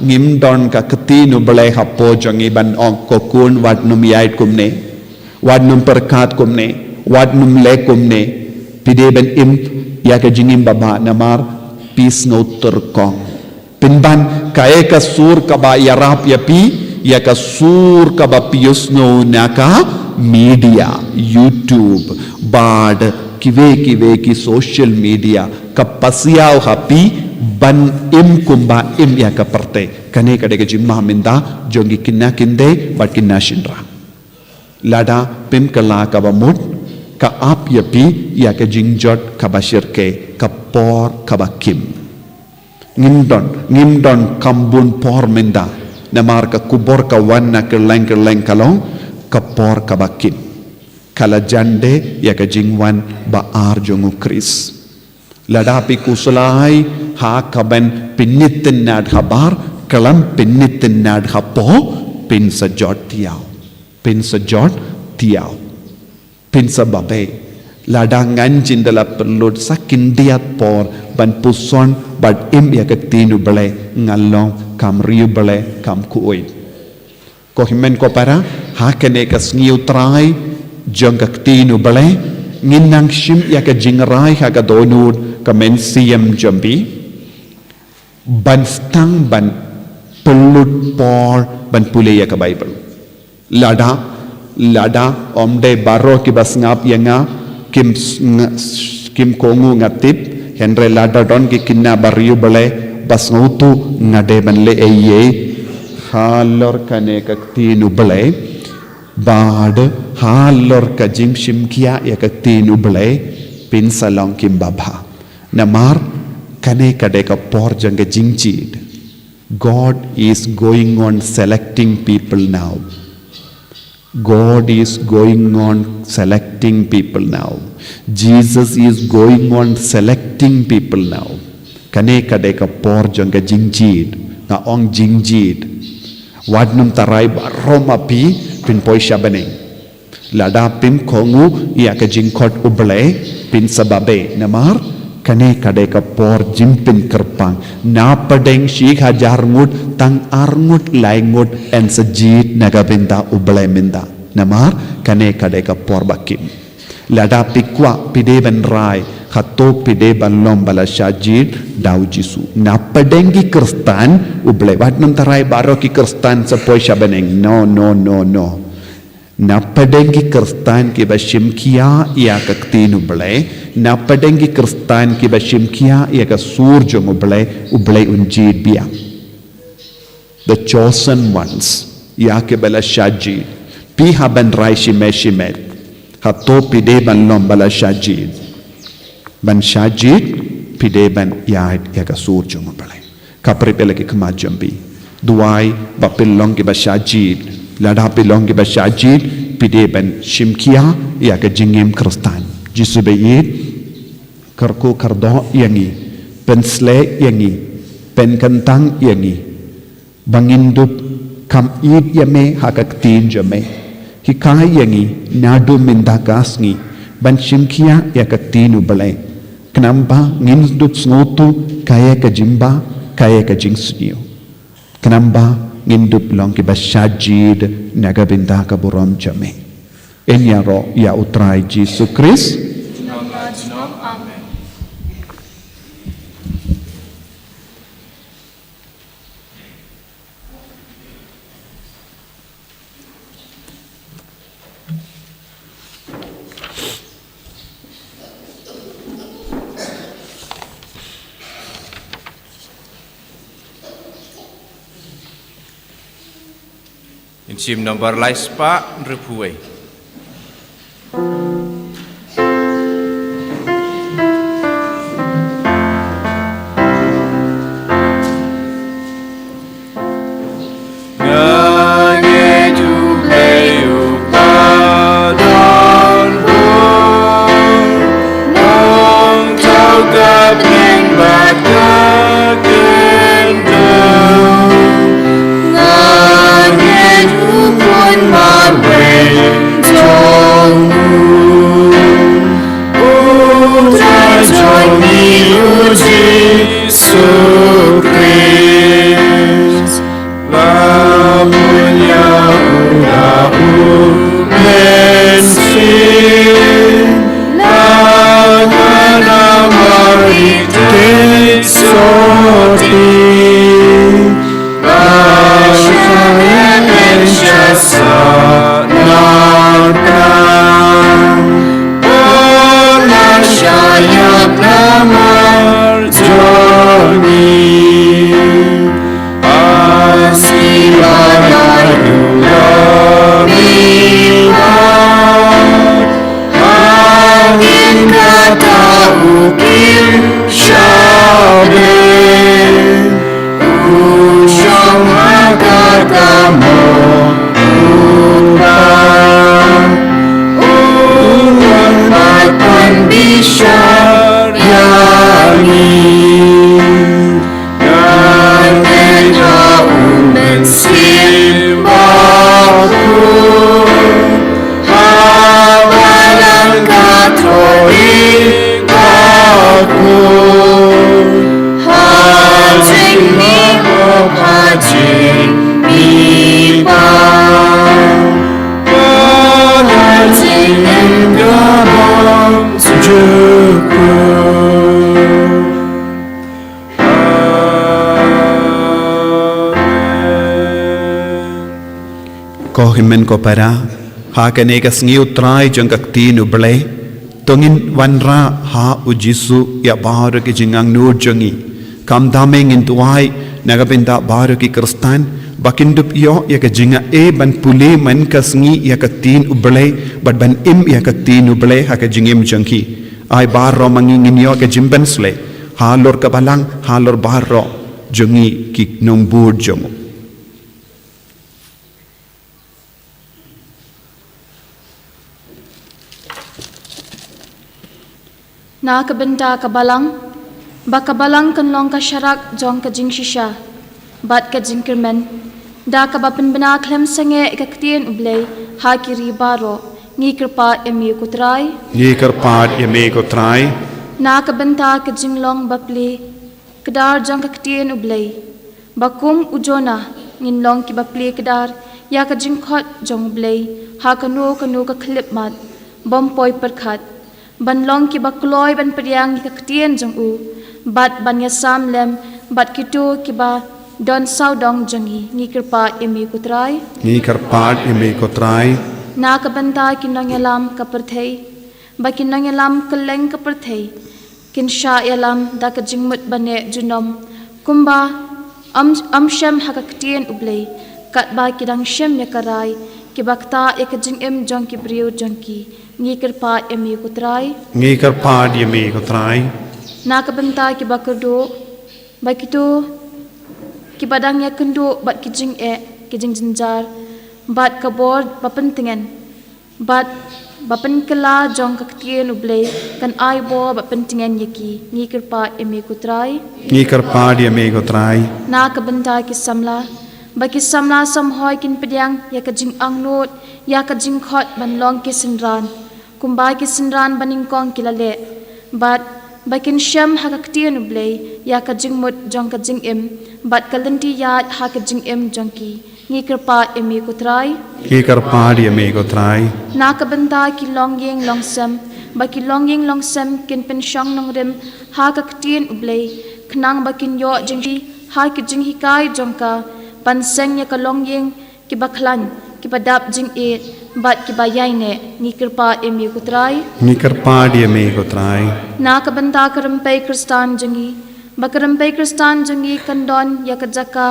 ngim don ka Ktien bele hapo jongi ban ong ko kun wat num yait kumne wat num perkat kumne wat num le kumne pide ben im ya ka jingim baba namar peace no terkong pinban kae ka sur ka ba yarap ya pi ya ka sur ka ba pius no naka media YouTube bad kive ki social media ka pasiaw happy ban im kumba im ya ka parte kane kade ka jimma minda jongi kinna kinde bat kinna shinra lada pim kala ka ba mut ka ap ya pi ya ka jingjot ka ba shirke ka por ka ba kim ngimdon kambun por minda namar ka kubor ka wanna ka leng kalong ka por ka ba kim kala jande ya ka jingwan ba ar jongu kris ladapi kusulai ha kaban pinitin nad habar kalam pinitin nad hapo pin sa jot tiaw pin sa babe ladangan jindala perlu sakindiat por ban puson bad im ya ka Ktien bele ngalong kam riu bele kam kuoi ko himen ko para ha kene ka Sngi Trai jong ka Ktien bele nginang shim ya ka jingrai ha ka donut ka men siam jambi ban stang ban pelut por ban pule ya ka Bible lada omde baro ki bas ngap yanga kim kongu ngatip henre lada don ki kinna bariu bale bas ngutu ngade ban le eye halor kane ka Ktien bale bad halor ka jim shim kia ya ka Ktien bale pin salong kim baba namar kane kade ka por janga jingchid God is going on selecting people now. God is going on selecting people now. Jesus is going on selecting people now. Kane kade ka por janga jingjid na ong jingjid wadnum tarai Roma pi pin poi shabaning lada pim kongu ya ka jingkot uble pin sababe namar kane kadai ka por jimpin kerpang na padeng syik hajar ngut tang arngut lai ngut en sejid nagabinda ublai minda namar kane kadai ka por bakim lada pikwa pide ban rai khato pide ban lom bala syajid dau jisu na padeng ki kristan ublai wat nam tarai baro ki kristan sepoi syabeneng no na padengi kristan ki bashim kia ia ka Ktien ublai na padengi kristan ki bashim kia ia ka surjong ublai unjid bia the chosen ones ia ke bala shaji pi haban rai shimet hato pide ban lom bala shaji ban shaji pide ban ia ka surjong ublai kapri pele ki kemajambi duai bapilong ki bashaji lada pilong ke basyajid pide ban shimkia ya ke jingim kristan jisu bayid karku kardo yangi pensle yangi pen kentang yangi bangindup kam id yame haka Ktien jame hikai yangi nadu mindagasngi ban shimkia ya ke Ktien ublai kenamba ngindup ngotu kaya ke jimba kaya ke jingsnio kenamba ngindup long ki basyajid nagabinda ka buram jame enya ro ya utrai Yesus Kristus Amen. Insim nomor Lait-ïa Repuai. Kohimen ko para hakane ka Sngi utrai jang ka Ktien ublai tongin wanra ha ujisu ya baru ki jingang nur jangi kam dameng in tuai nagabinda baru ki kristan bakindup yo ya ka jinga ban pule man ka Sngi ya ka Ktien ublai bat ban im ya ka Ktien ublai ha ka jingim jangki ai baro mangingin yo ka jimban sle halor ka balang halor baro jangi ki nombur jangu Na kabenta kabalang, bakabalang kanlong kasyarak jong kajing shisha, bat kajing kirmen, da kabapin Mawkhlam sange ka Ktien ublai, ha kiri baro, ngi kirpat emi ko Trai, ngi kerpat yame ko Trai, Na kabanta ka jinglong bapli, kadar jang ka ktien u Blei. Bakum ujona, nginlong ki bapli kadar, ya ka jingkhot jong Blei, ha kanu ka klip mat, bom poi perkhat. Ban long ki bakloi ban periang ki ktien jong u, bat ban ya sam lem, bat kitu ki ba don sau dong jangi, ngi kirpa emi kutrai. Ngi karpat imi ko Trai. Na kabanta kinong yalam ka perthei, ba kinong yalam kaleng ka perthei, kin sha yalam da ka jingmut bane junom, kumba shem ha ka ktien u Blei, kat ba kidang shem ya karai, ki bakta ya ka jingem jong ki briu jong ki, ngi kirpa emi kutrai. Ngi karpat imi ko Trai. Na kabanta ki bakerdo, ba kitu ki badang ya kendo bat ki jing jinjar, bat kabor bapentingan, bat bapen kela jong ka ktien u Blei, kan ai bo bapentingan yaki, ngi kirpa emi kutrai. Ngi karpat imi ko Trai. Na kabanta ki samla, ba ki samla samhoy kin pediang ya ka jing angnot, ya ka jing khot ban long ki sinran, kumbai ki sinran baning kong kilale, bat bakin shem ha ka ktien u Blei, ya ka jing mut jong ka jing im, bat kalanti yat ha ka jing im jong ki, ngi kirpa emi kutrai. Ngi karpat imi ko Trai. Na kabanta ki longyeng longsem, ba ki longyeng longsem kin pen shong nong rim, ha ka ktien u Blei, knang ba kin yo jing hi, ha ki jing hikai jong ka, pan seng ya ka longyeng ki baklan, ki badap jing it, bat ki bayaine, ngi kirpa emi kutrai. Ngi karpat imi ko Trai. Na kabanta karampai kristan jangi, ba karampai kristan jangi kandon ya ka jaka,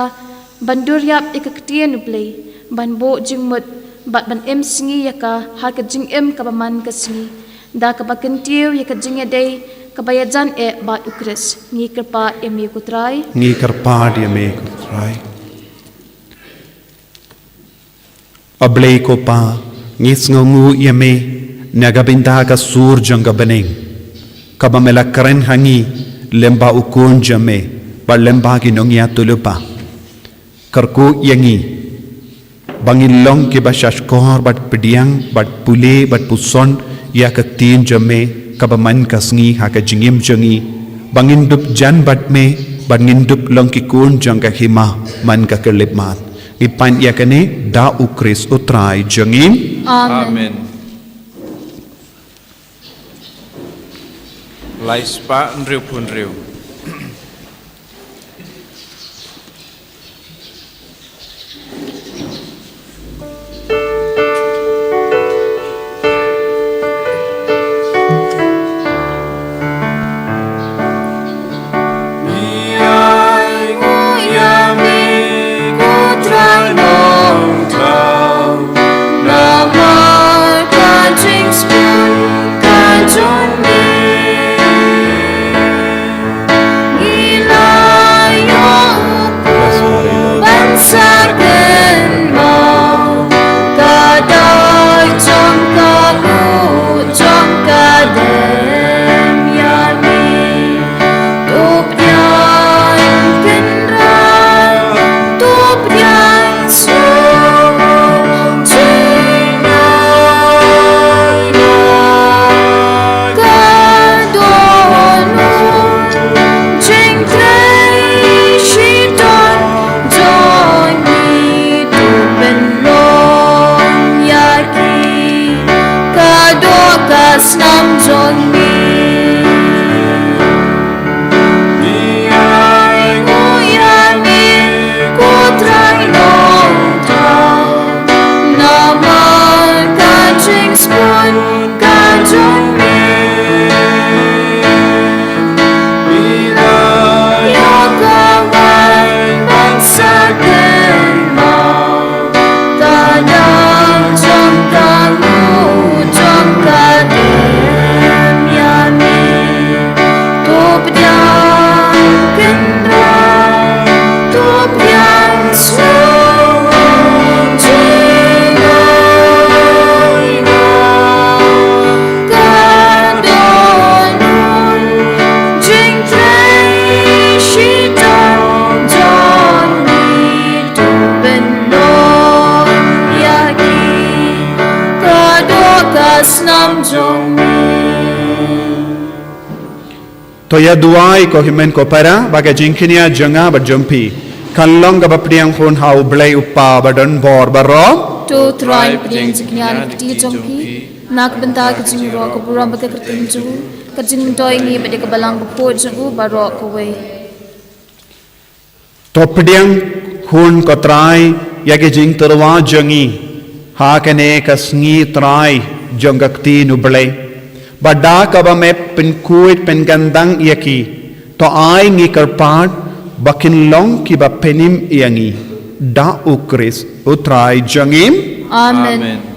bandur yap ika ktien u Blei, ban bo jingmut, bat ban em Sngi ya ka, ha ka jing em ka baman ka Sngi, da ka bakentiu ya ka jing ya day, ka bayajan bat ukris, ngi kirpa emi kutrai. Ngi karpat imi ko Trai. Ablei ko pa, ngi sngongu imi, nagabinta ka sur janga bening. Kabamela karen hangi, lemba ukun jame, ba lemba ginongya tulupa. Karku yangi, bangin long ki ba shashkor bat pediang, bat pule, bat puson, ya ka ktien jame, kabaman ka Sngi ha ka jingim jangi, bangin dup jan bat me, bangin dup long ki kun janga hima, man ka kelip mat. Ipan ya kene da ukris utrai jangin. Amen. Lai spa nriu pun riu. Toya duai ko himen ko para baga jingkinia janga berjumpi. Kalong ka bapriang hun hau Blei upa badan bor barom. Tu Trai pediang jiknya Ktien jongpi. Nak bentar kejing roh ke buram bagai kertinju. Kejing doi ni bade ke balang Bakhuid jengu barok kowe. To pediang hun ko Trai ya ke jing terwa jangi. Ha kene ka Sngi Trai jong ka Ktien Blei. Bada ka ba me Bakhuid pen gandang yaki. To ai ngi kerpat bakin long ki ba penim yangi. Da ukris utrai jangim. Amen.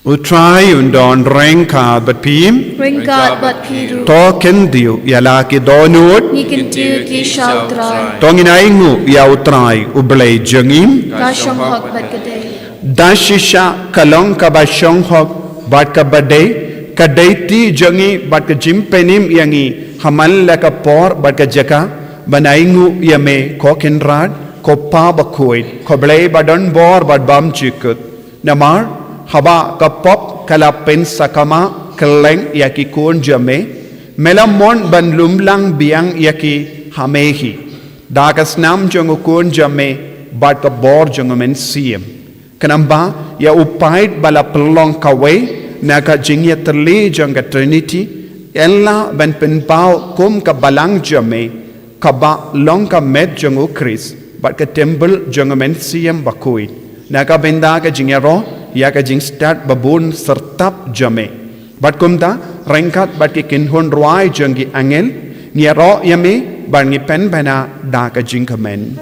Utrai undon rengka bat pim. Ringkat bat piru. To kendiu yala ki donut. Ni kentiu ki shau Trai. Tonginaingu ya utrai Blei jangim. Ka shong hok bat kedai. Dashisha kalong ka ba shong hok bat ka badai. Kadaiti jangi bat ka jimpenim yangi. Hamal la ka por bat ka jaka. Banaingu yame ko kenrad. Ko pa Bakhuid. Ko Blei badan bor bat bam chikut. Namar. Haba kapop kalapen sakama keleng yaki kun jame melamon ban lumlang biang yaki hamehi dakas nam jongu kun jame bat ka bor jongu men siem kanamba ya upait bala pelong kawe naka jingya terli jonga Trinity ella ban penpau kum ka balang jame kaba long ka met jongu Chris bat ka temple jongu men siem Bakhuid naka benda ka jingya ro ya ka jing start babun sertap jame bat kumta rengkat bat ki kinhon ruai jangi angel ni ro yame ban ngi pen bana da ka jing kamen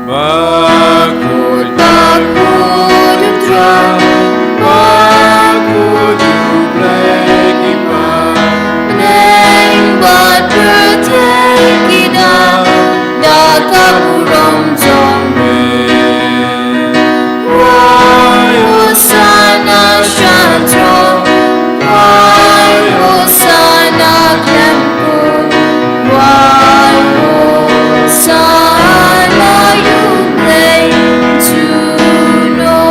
Bakhuid, Bakhuid Trai, Bakhuid Blei kipa. Neng bat bertekida, dakap uram jombe. Wai hosana shantro, wai hosana klempo, wai hosana yublei tuno.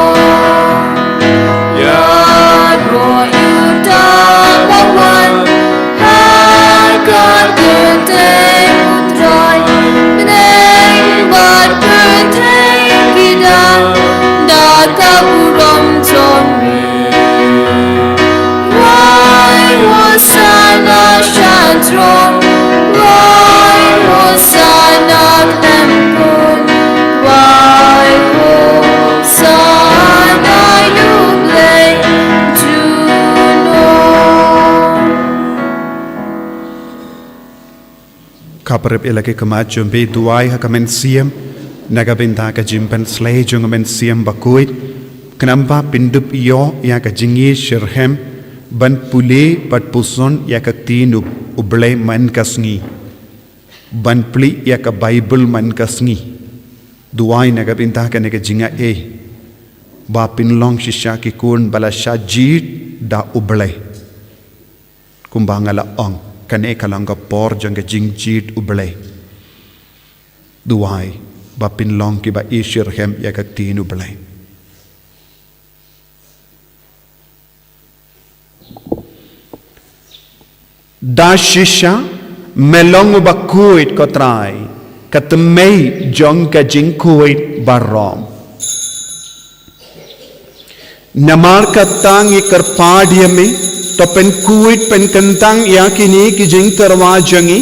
Yad ro yudang wawan, harkat genteng utrai, neng bat bertekida, dakap uram jombe. Wai hosana shantro, wai hosana klempun, wai hosana yublei tuno. kaparip elake kamat jumbe duai ha kamen siem naga benda ka jimpen slay jong men siem Bakhuid kanamba pindup yo ya ka jingi shirhem ban pule pat puson ya ka Ktien Blei man ka Sngi ban pli ya ka Bible man ka Sngi duai naga benda ka ne ka jinga ba pinlong shisha ki kun bala shajit da Blei kumbangala ong kane kalanga por janga jingjit Blei duai ba pinlong ki ba ishirhem ya ka Ktien Blei da shisha melong Bakhuid ko Trai katmei jong ka jingkuid barom namar katangi karpadiame to pen kuit pen kantang ya kini ki jing terwa jangi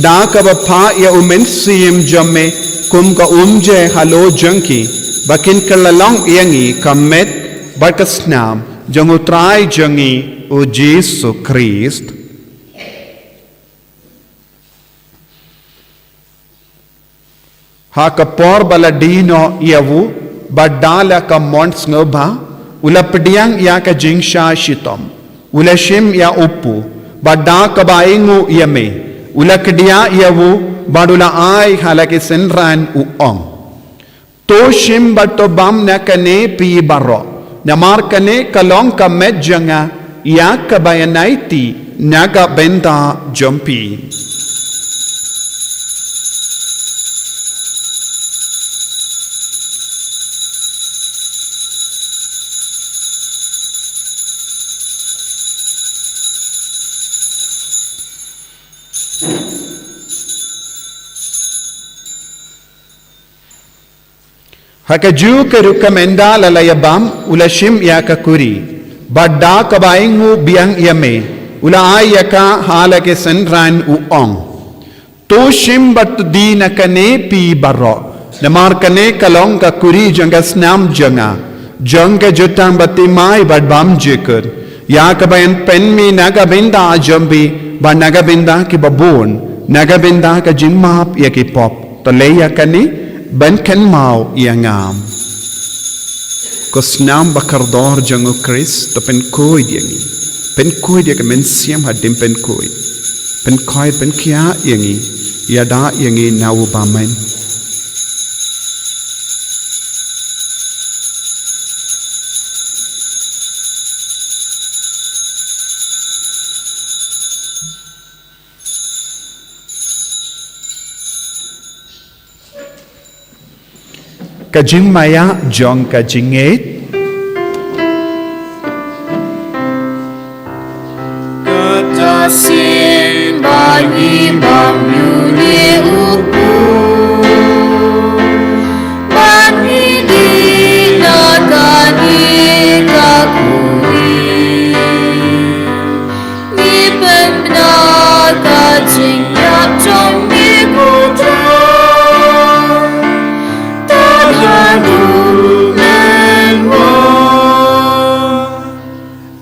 da ka ba pha ya umen siem jamme kum ka umje halo jangki bakin kalalong yangi kamet barkasnam jangu Trai jangi o Jesu Christ ha kapor baladino yavu badala ka monts ngoba ulapdiang ya ka jingsha shitom ulashim ya upu badda ka baingu yame ulakdia yavu badula ai halake senran u ong to shim batto bam na kane pi barro namar kane kalong ka medjanga ya ka bayanaiti naga benda jompi Hakaju ke rukamenda lalayabam ulashim ya kakuri. Badda kabaingu biang yame. Ula ayaka halake senran uong. To shim bat di nakane pi barro. Namar kane kalong kakuri janga snam janga. Janga jutang batimai badbam jikur. Ya kabayan penmi nagabinda jambi. Ba nagabinda ki babon. Nagabinda ka jinmap ya ki pop. Taleya kani. Ben kan mau yang ngam. Kosnam bakardor jangu Chris to pen koi yangi. Pen koi dia kemen siam hadim pen koi. Pen koi pen kia yangi. Yada yangi nau bamen. Kajing maya jong kajing et. Katasin bagi bamyuni upu. Bani di nagani kakuri. Ni pemna kajing yap jong ni putra.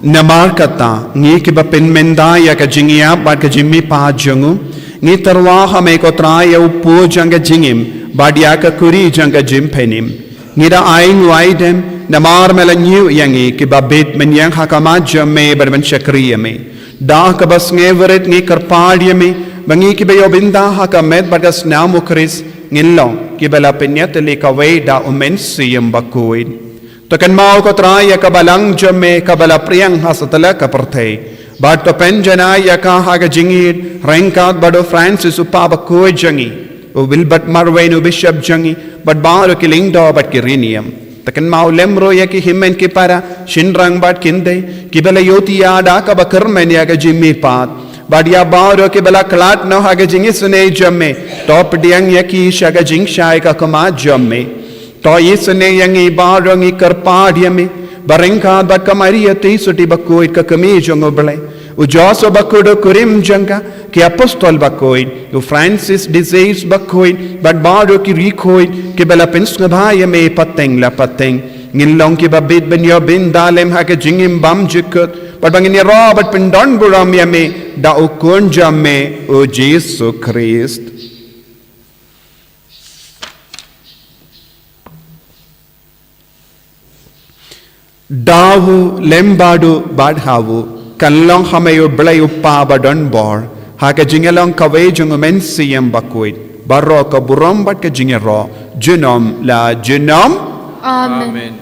Namar kata ngi ke bapen menda ya ka jingia bad ka jimmi pa jangu ngi tarwa hame ko Trai ya upu janga jingim bad ya ka kuri janga jim penim ngi da aing waidem namar melanyu yangi ke babet men yang hakama jamme barban shakriya me da ka bas nge verit ngi karpadiya me bangi ke bayo binda hakamet badas namu kris ngilong ke bala penyat le ka da umen siyam Bakhuid. Tokan mau ko Trai ya kabalang jamme kabala priang hasatala kaperthei. But to penjana ya ka haga jingit rengkat bado Francis upa Bakhuid jangi. U wilbat marwenu bishop jangi but baro kiling do but kirinium. Tokan mau lemro ya ki himmen ki para shinrang but kinde kibala yoti ya da ka bakarmen ya ka jimmi pat. But ya baro kibala klat no haga jingi sune jamme top diang ya ki shaga jing shai ka kama jamme. To isne yangi barangi karpadiame barengka bat kamaria te suti Bakhuid ka kami jongo Blei u joso Bakhuid kurim janga ki apostol Bakhuid u Francis disease Bakhuid but baro ki Bakhuid ki bela pensna bhaya me pateng la pateng ngilong ki babit ben yo bin dalem ha ke jingim bam jikut but bangin ya Robert pendon buram ya me da u kun jamme u Jesus Christ. Dahu lembadu badhavu kanlong hamayo Blei uppa badon bor haka jingalong kawe jungu men siyam Bakhuid barro ka burom bat ka jingero junom la junom. Amen.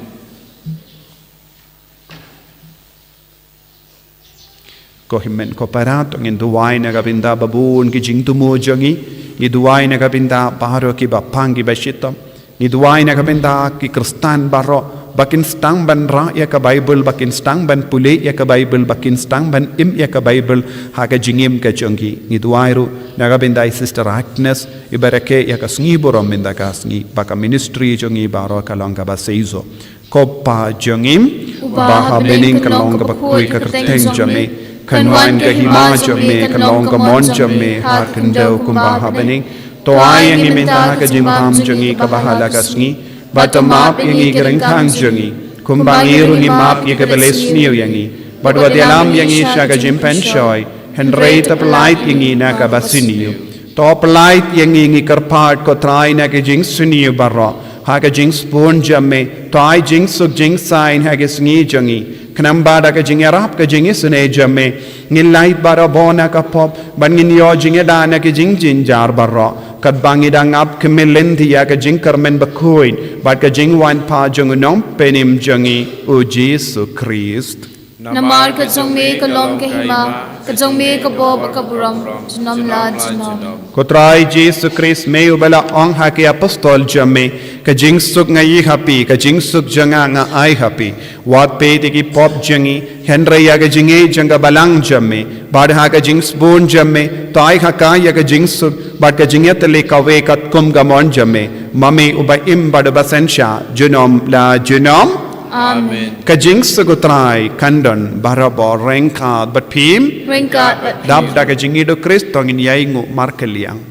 Ko himmen ko parat ngin duwai na gabinda babun ki jingtumo jangi ni duwai na gabinda baro ki bapangi bashitam ni duwai na gabinda ki kristan barro bakin stang ban ra ya ka Bible bakin stang ban pule ya ka Bible bakin stang ban im ya ka Bible ha ka jingim ka chongi ni duairu nagabinda sister Agnes ibarake ya ka sngi borom minda ka sngi baka ministry chongi baro ka long ka baseizo kopa jongim ba ha bening ka long ka Bakhuid ka kerteng jame kanwan ka hima jame ka long ka mon jame ha kendo kumba ha bening to ay ang iminta ka jimham jongi ka bahala ka sngi Bata map yangi gerengkang jangi, kumbangiru ni map ye kebeles niu yangi, badwa dialam yangi shaga jimpen shoy, henrei Blei yangi na ka basiniu, to Blei yangi ngi karpat ko Trai na ka jing suniu barro, ha ka jing spoon jamme, to ai jing suk jing sign ha ka sngi jangi, kanamba da ka jing arap ka jing isune jamme, ngin lait baro bona ka pop, ban ngin yo jing da na ka jing jinjar barro. Kat bangi dang ap kemelen dia ka jing karmen Bakhuid bat ka jing wan pa jong nom penim jangi u Jesus Christ Namar ka jong me ka long ka hima Kajong me kabo bakaburam, Junom la Junom. Ko trai Jesus Christ me ubala ong haki apostol jame ka jingsuk ngai happy ka jingsuk janga nga ai happy wat pe tiki pop jangi henry ya ga jinge janga balang jame bad ha ka jings bon jame tai ha ka ya ga jingsuk bad ka jinget le ka we kat kum gamon jame mame uba im bad basensha junom la junom Amen. ka jingsuk trai kandon barabo rengka bat phim Ring God, but dab da ka jingi do Christ tongin yai ngu markeliang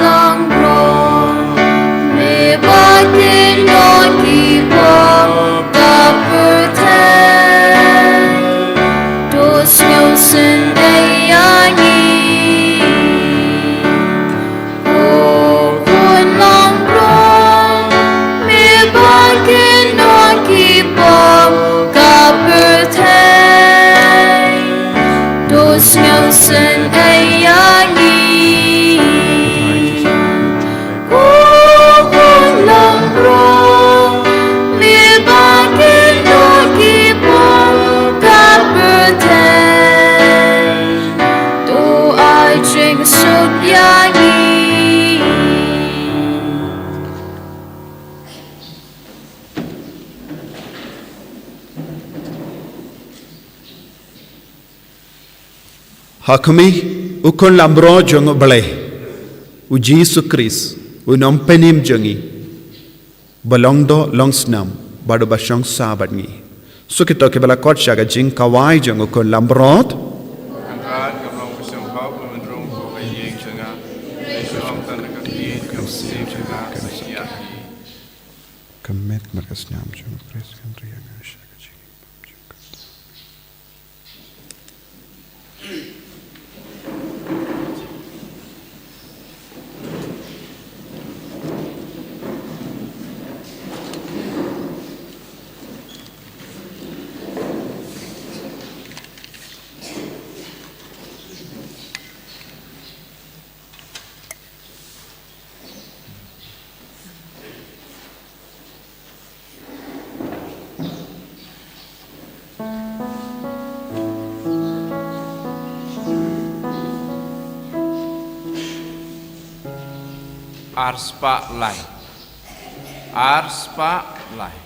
long road, me walking on keep on the pretend. Those Wilson they are oh, good long road, me walking on keep on the pretend. Those Wilson they are Hakumi ukon lambro jong Blei u Jesus Christ u nom penim jongi balong do long snam badu basong sabat ngi sukito ke bala kot shaga jing kawai jong ukon lambrot Angkat kamang kusang pau pemendrung ko kay yeng changa. Yesu ang tanda Ktien kam sim changa Sngi. kemet markas nyam jong Christ kan riang shaga jing Arspa Lai. Arspa Lai.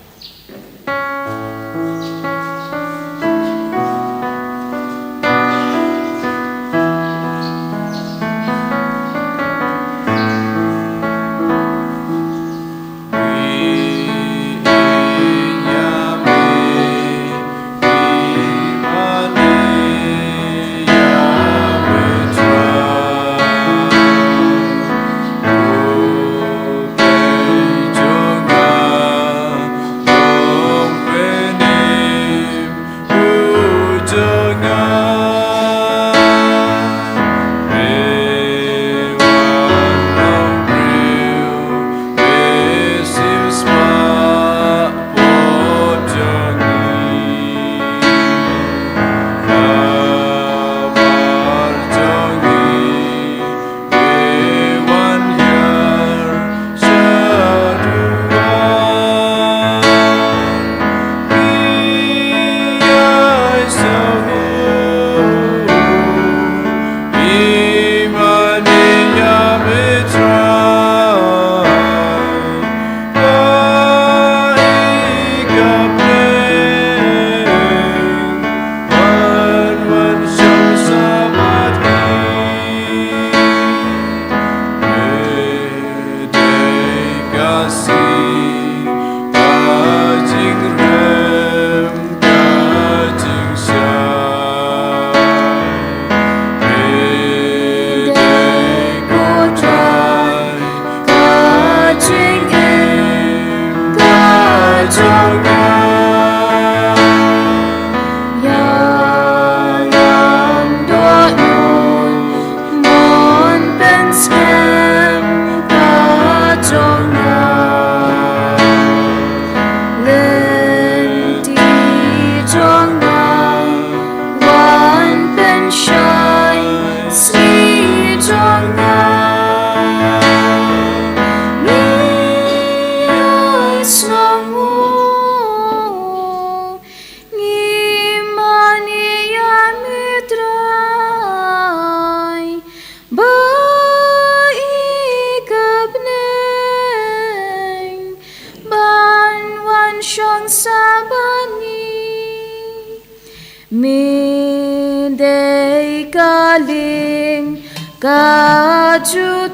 kejutan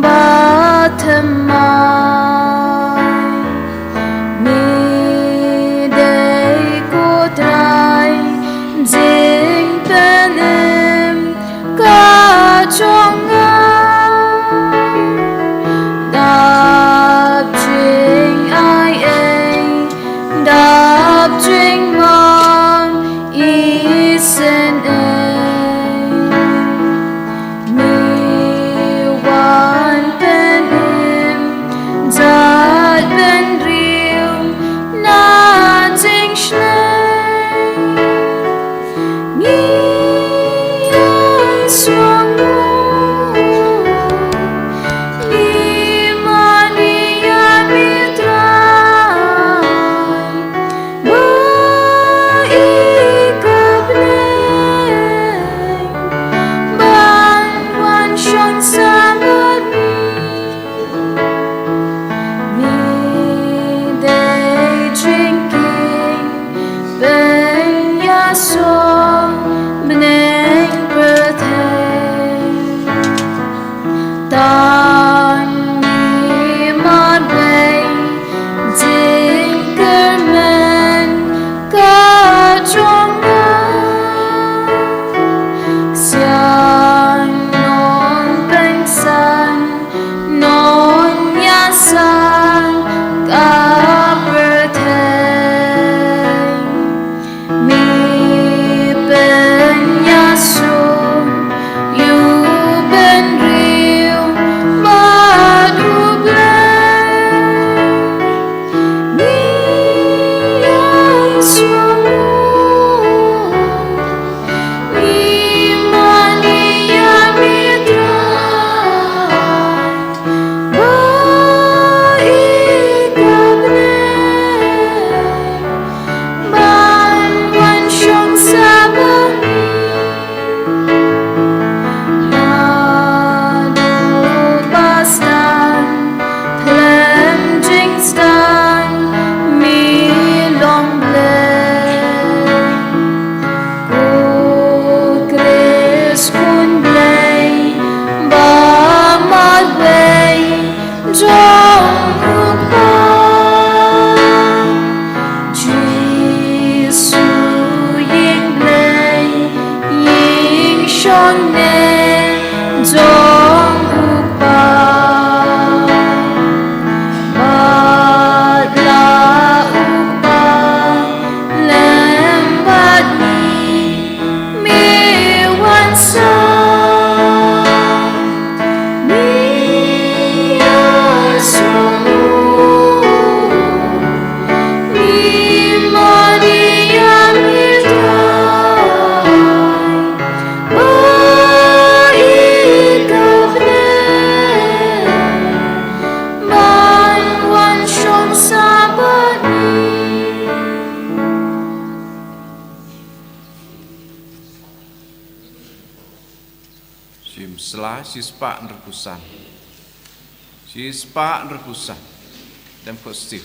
berteman midai ku trai jing penem kejongan đạp chuyên ai ấy đạp chuyên mong ý sinh ấy mi quan bên em giật bên riêu na chính schnell nghi an xuống Sispa nrepusan. Sispa nrepusan. Dan kostif.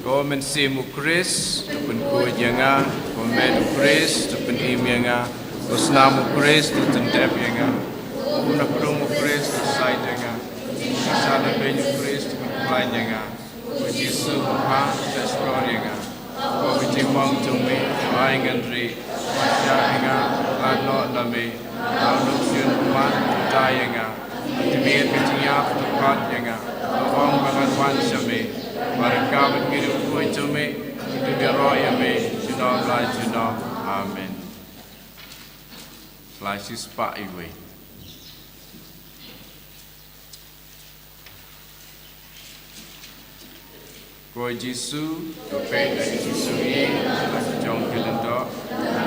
Kau mensimu Kris, tupun ku janga, kau medu Kris, tupun imyanga, kau senamu Kris, tupun tep janga, kau nak perumu Kris, selesai janga, kau sana benyu Kris, tupun kulai janga, kau Yesus Tuhan, sesuatu janga, kau berjimang cumi, mai ngandri, janga, lano nami, lalu siun kuman, jayanga, timir keciap tukat janga, orang bangan sami. Mereka berkirim kue cumi, itu dia roh yang junah Blei junah. Amin. Blei sispa iwe. Kue Jisu, dope dari Jisu ini, nak jong kilento,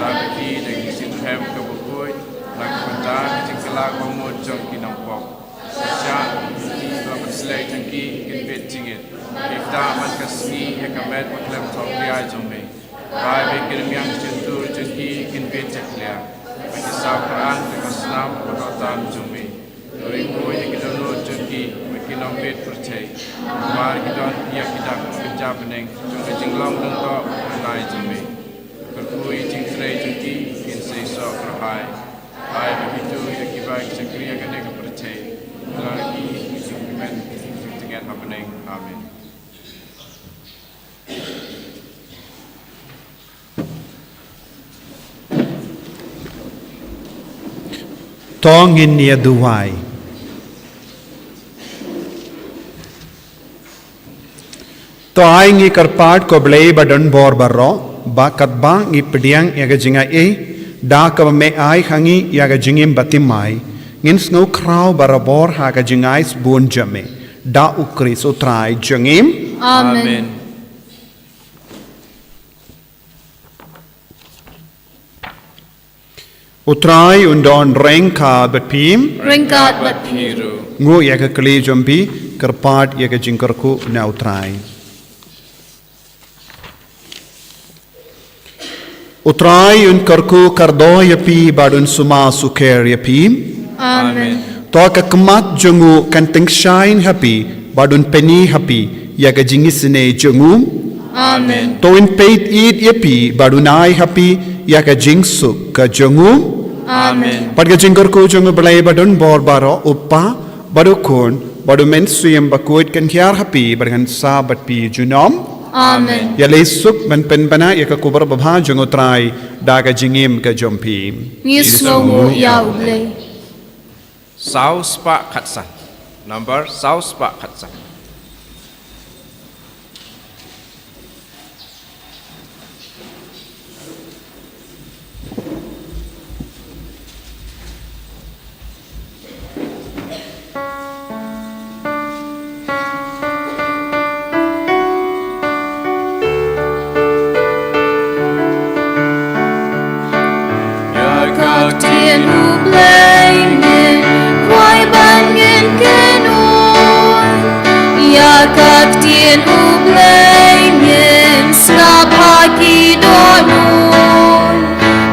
nak pergi dari situ hem ke Bakhuid, nak bentar kecengkelah kamu jong kinampok. Syak, berselai jengki, kinbet jingit. Kita amankan Sngi yang kamet Mawkhlam Trai jombe. Bai bekirim yang jentur jengki kinbet jekliang. Kisah Quran dengan senam berkata jombe. Dari kue yang kita nur jengki mekinam bet percaya. Bai kita ia kita kerja beneng. Jombe jenglong tentok menai jombe. Berkui jengki Trai jengki in sesok rahai. Hai begitu yang kibai sekria kadang kepercayai. Lagi sentimen dengan happening. Amin. Tongin nia duwai. To ai ngi karpat ko Blei badan bor barro ba katbang ngi pediang yaga jinga da ka me ai hangi yaga jingim batimai ngin sno kraw barabor ha ga jingais bun jame da ukris utrai jingim. Amen. Utrai undon rengka batpim Ringkat bat Hiru. ngu yaga kli jombi karpat yaga jingkarku na utrai. Utrai un karku kardo yapi badun suma suker yapi. Amen. To ka kemat jengu kanting shine happy badun penny happy yaga jingisne jengu. Amen. To in peit eat yapi badunai happy yaga jingsu ka jengu. Amen. Padga jingkarku jengu Blei badun bor baro uppa badukun badu men suyam Bakhuid kan hiar happy badgan sabat pi junom. Amen. Ya lesuk men pen bana ya ka kubar babha jengu Trai daga jingim ka jompi. Ngisngomu ya Blei. Sau spa khatsan. Number sau spa khatsan. Ktien u Blei min quay ban ngin kenon ya Ktien u Blei min snap haki donon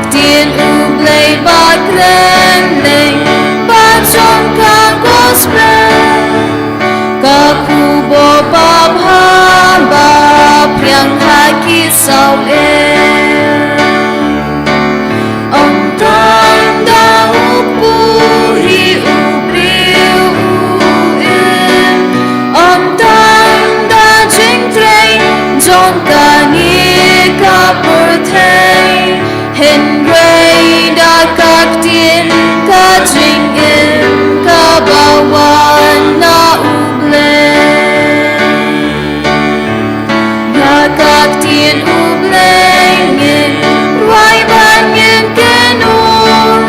Ktien u Blei ba kren leng ba chong ka gospel ka kubo ba bha ba priang haki sao Ktien ka jing in ka bawan na u Blei ya Ktien u Blei ngin rai ban ngin kenon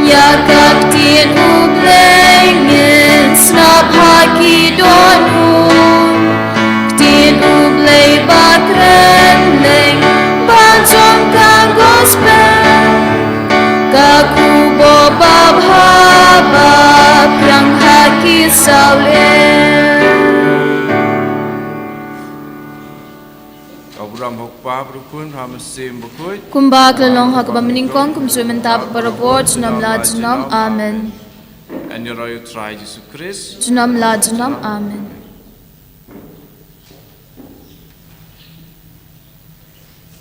ya Ktien u Blei ngin snap haki donon Ktien u Blei ba kren leng ba chong ka gospel ka kubo ba bha ba prang haki saule. Abram hokpa brukun hamasim Bakhuid. Kumbak lalong hakaba meningkong kumsumentap para board junam la junam. Amen. And your Trai Jesus Christ. Junam la junam. Amen.